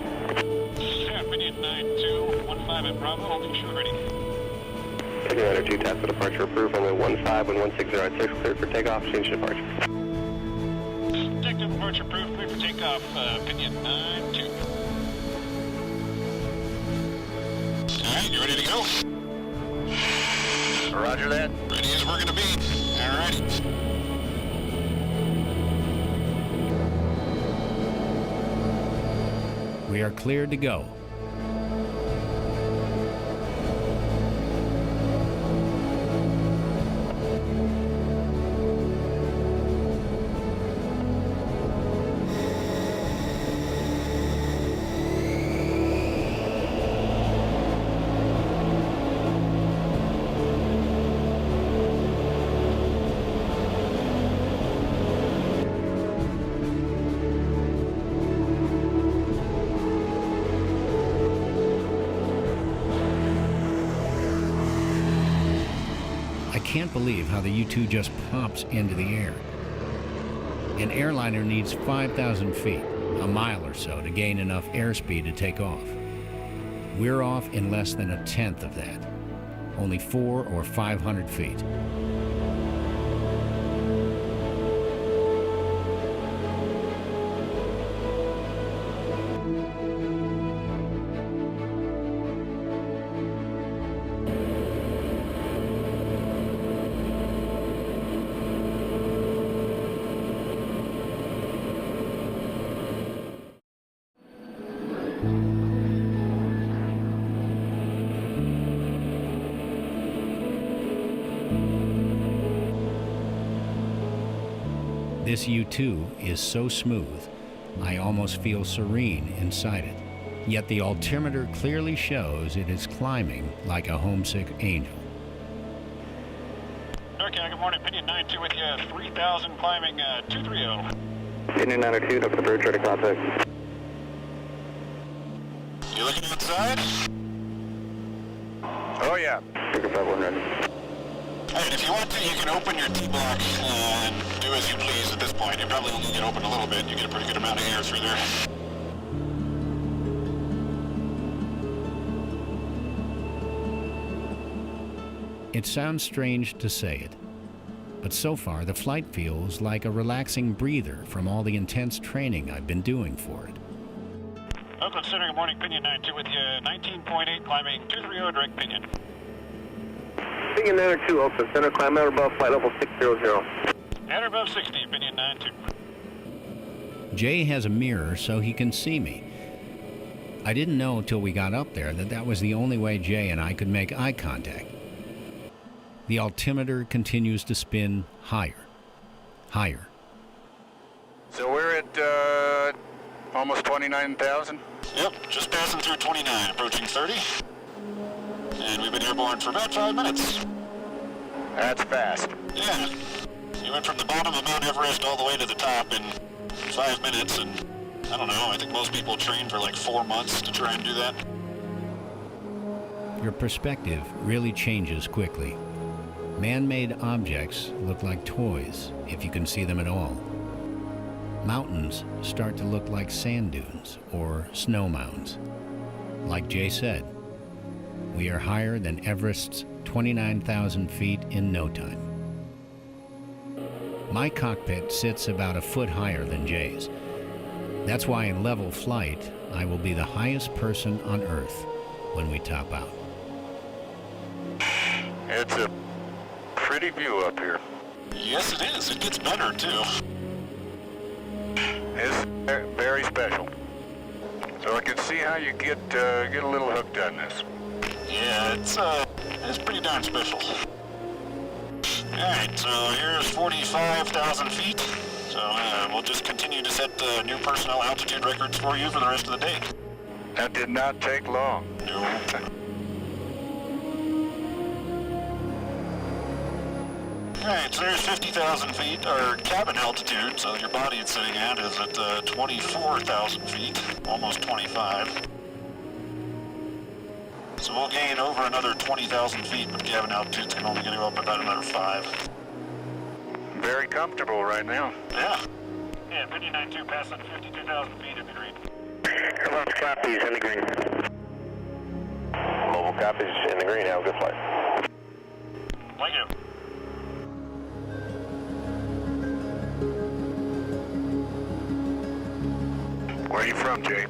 Yeah, Opinion 92, 15 at Bravo, holding short ready. Opinion 92, task for departure approved, runway 15 and 16 at 6, cleared for takeoff, change departure. Detective departure approved, cleared for takeoff, Opinion 92. Alright, you ready to go? Roger that. Ready as we're gonna be. Alrighty. We are cleared to go. can't believe how the U-2 just pops into the air. An airliner needs 5,000 feet, a mile or so, to gain enough airspeed to take off. We're off in less than a tenth of that, only 400 or 500 feet. This U-2 is so smooth, I almost feel serene inside it. Yet the altimeter clearly shows it is climbing like a homesick angel. Okay, good morning. Pinion 92 with you. 3,000 climbing 230. Pinion 92, Dr. Bird, try to contact. You looking outside? Oh, yeah. Figure 51 ready. Hey, if you want to, you can open your T-block and do as you please at this point. You probably only get open a little bit. You get a pretty good amount of air through there. It sounds strange to say it, but so far the flight feels like a relaxing breather from all the intense training I've been doing for it. Oakland Center, good morning. Pinion 92 with you. 19.8 climbing 230 direct pinion. Pinion 92, Oakland Center, climb out above flight level 600. At or above 60, Pinion 92. Jay has a mirror so he can see me. I didn't know until we got up there that that was the only way Jay and I could make eye contact. The altimeter continues to spin higher, higher. So we're at almost 29,000? Yep, just passing through 29, approaching 30. And we've been airborne for about 5 minutes. That's fast. Yeah. You went from the bottom of Mount Everest all the way to the top in 5 minutes, and I don't know, I think most people train for like 4 months to try and do that. Your perspective really changes quickly. Man-made objects look like toys, if you can see them at all. Mountains start to look like sand dunes or snow mounds. Like Jay said, we are higher than Everest's 29,000 feet in no time. My cockpit sits about a foot higher than Jay's. That's why in level flight, I will be the highest person on Earth when we top out. It's a pretty view up here. Yes, it is. It gets better, too. It's very special. So I can see how you get a little hooked on this. Yeah, it's pretty darn special. Alright, so here's 45,000 feet. So we'll just continue to set new personnel altitude records for you for the rest of the day. That did not take long. No. Alright, so there's 50,000 feet, or cabin altitude, so your body it's sitting at is at 24,000 feet, almost 25. So we'll gain over another 20,000 feet, but cabin altitudes can only get you up about another 5. Very comfortable right now. Yeah. Yeah, Pinion 92 passing 52,000 feet in the green. Airlines copies in the green. Mobile copies in the green, have a good flight. Thank you. Where are you from, Jay?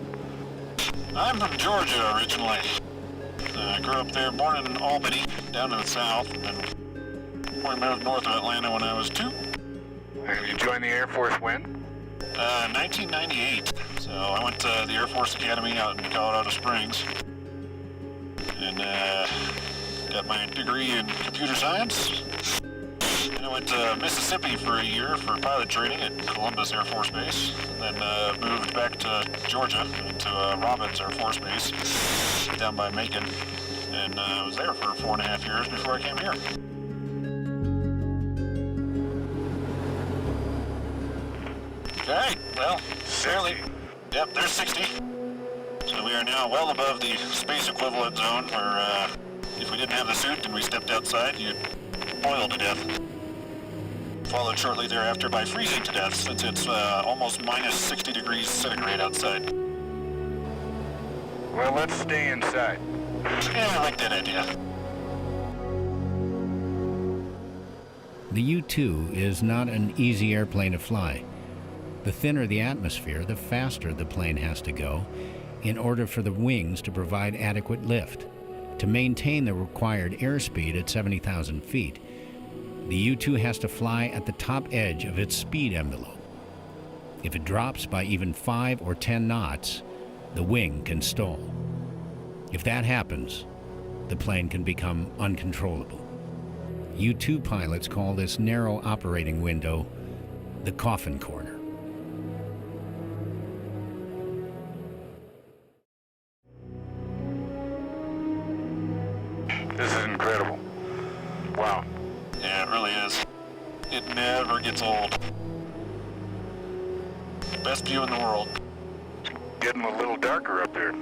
I'm from Georgia originally. I grew up there, born in Albany, down to the south, and moved north of Atlanta when I was 2. You joined the Air Force when? 1998. So I went to the Air Force Academy out in Colorado Springs, and got my degree in computer science. And I went to Mississippi for a year for pilot training at Columbus Air Force Base, and then moved back to Georgia to Robbins Air Force Base down by Macon, and I was there for 4.5 years before I came here. Okay, well, fairly. Yep, there's 60. So we are now well above the space equivalent zone where if we didn't have the suit and we stepped outside, you'd boil to death. Followed shortly thereafter by freezing to death, since it's almost minus 60 degrees centigrade outside. Well, let's stay inside. Yeah, I like that idea. The U-2 is not an easy airplane to fly. The thinner the atmosphere, the faster the plane has to go in order for the wings to provide adequate lift. To maintain the required airspeed at 70,000 feet, the U-2 has to fly at the top edge of its speed envelope. If it drops by even 5 or 10 knots, the wing can stall. If that happens, the plane can become uncontrollable. U-2 pilots call this narrow operating window the coffin corner. This is incredible. Wow. Yeah, it really is. It never gets old. Best view in the world. Getting a little darker up there.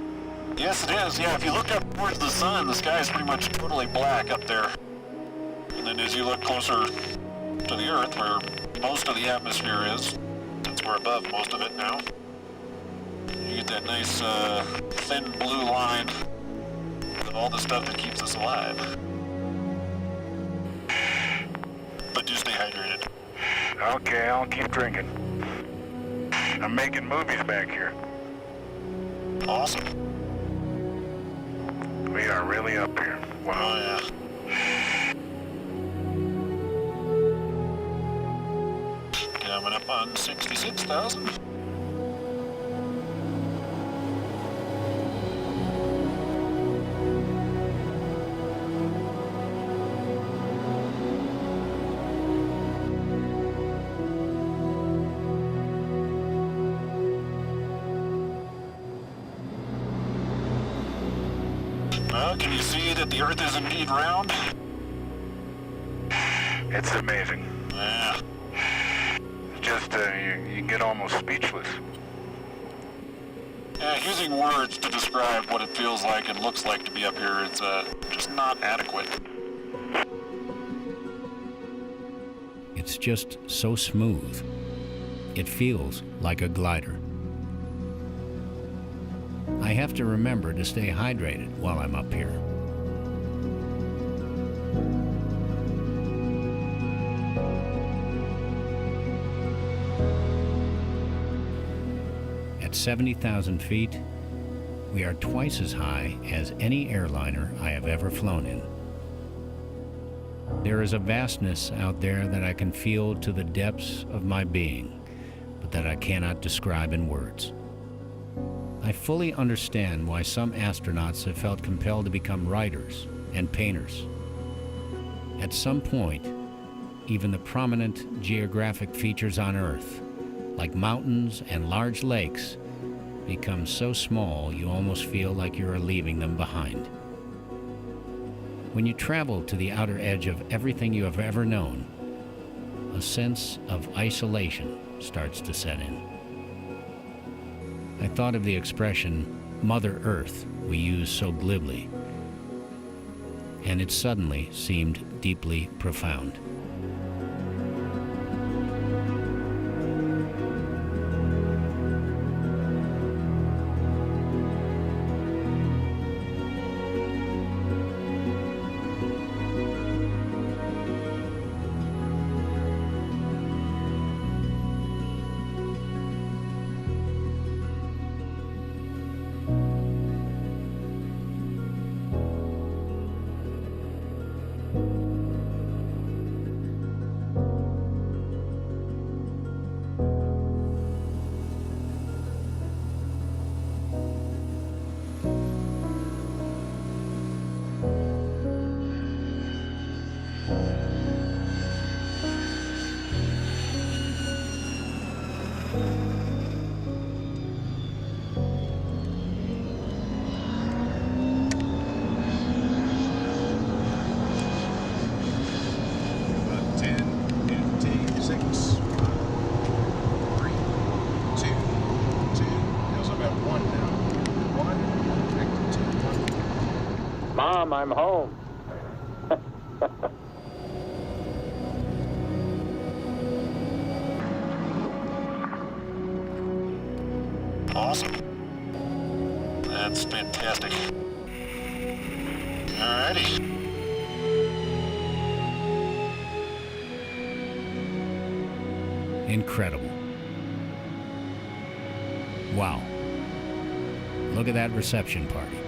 Yes, it is. Yeah, if you look up towards the sun, the sky is pretty much totally black up there. And then as you look closer to the Earth, where most of the atmosphere is, since we're above most of it now, you get that nice thin blue line of all the stuff that keeps us alive. But do stay hydrated. Okay, I'll keep drinking. I'm making movies back here. Awesome. We are really up here. Wow. Oh, yeah. Coming up on 66,000. Well, can you see that the Earth is indeed round? It's amazing. Yeah. It's just, you get almost speechless. Yeah, using words to describe what it feels like and looks like to be up here is just not adequate. It's just so smooth. It feels like a glider. I have to remember to stay hydrated while I'm up here. At 70,000 feet, we are twice as high as any airliner I have ever flown in. There is a vastness out there that I can feel to the depths of my being, but that I cannot describe in words. I fully understand why some astronauts have felt compelled to become writers and painters. At some point, even the prominent geographic features on Earth, like mountains and large lakes, become so small you almost feel like you are leaving them behind. When you travel to the outer edge of everything you have ever known, a sense of isolation starts to set in. I thought of the expression, Mother Earth, we use so glibly, and it suddenly seemed deeply profound. Mom, I'm home. awesome. That's fantastic. Alrighty. Incredible. Wow. Look at that reception party.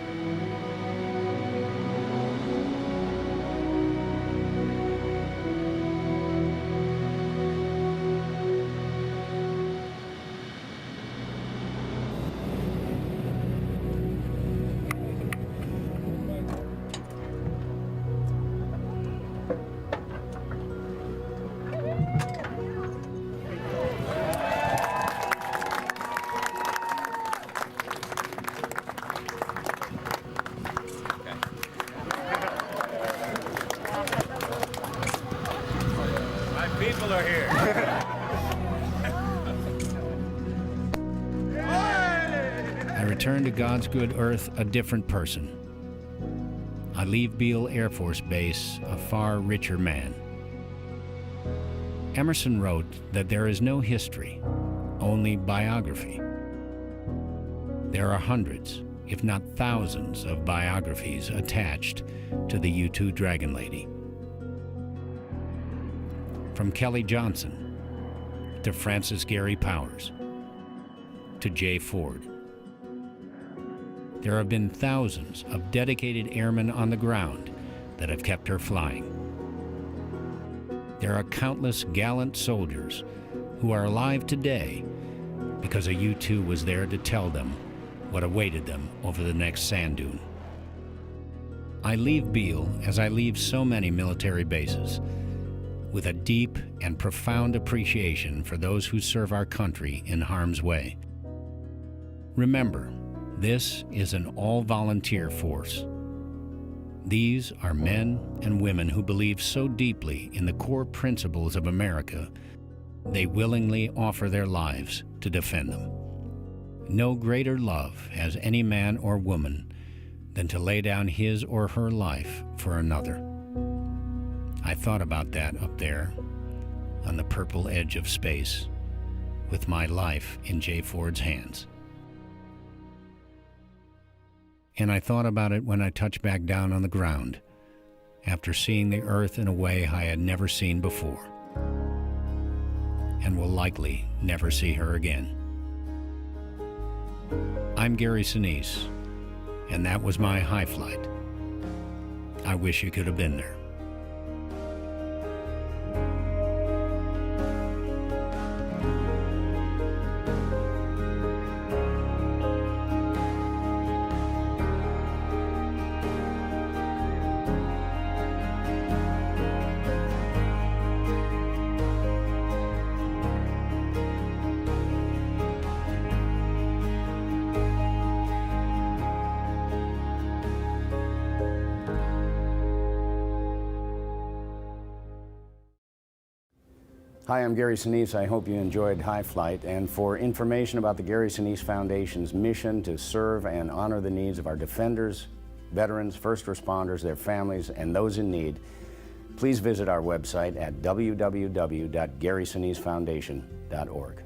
People are here. I return to God's good earth a different person. I leave Beale Air Force Base a far richer man. Emerson wrote that there is no history, only biography. There are hundreds, if not thousands, of biographies attached to the U-2 Dragon Lady. From Kelly Johnson to Francis Gary Powers to Jay Ford. There have been thousands of dedicated airmen on the ground that have kept her flying. There are countless gallant soldiers who are alive today because a U-2 was there to tell them what awaited them over the next sand dune. I leave Beale, as I leave so many military bases, with a deep and profound appreciation for those who serve our country in harm's way. Remember, this is an all-volunteer force. These are men and women who believe so deeply in the core principles of America, they willingly offer their lives to defend them. No greater love has any man or woman than to lay down his or her life for another. I thought about that up there on the purple edge of space with my life in Jay Ford's hands. And I thought about it when I touched back down on the ground after seeing the Earth in a way I had never seen before and will likely never see her again. I'm Gary Sinise, and that was my high flight. I wish you could have been there. Hi, I'm Gary Sinise. I hope you enjoyed High Flight. And for information about the Gary Sinise Foundation's mission to serve and honor the needs of our defenders, veterans, first responders, their families, and those in need, please visit our website at www.GarySiniseFoundation.org.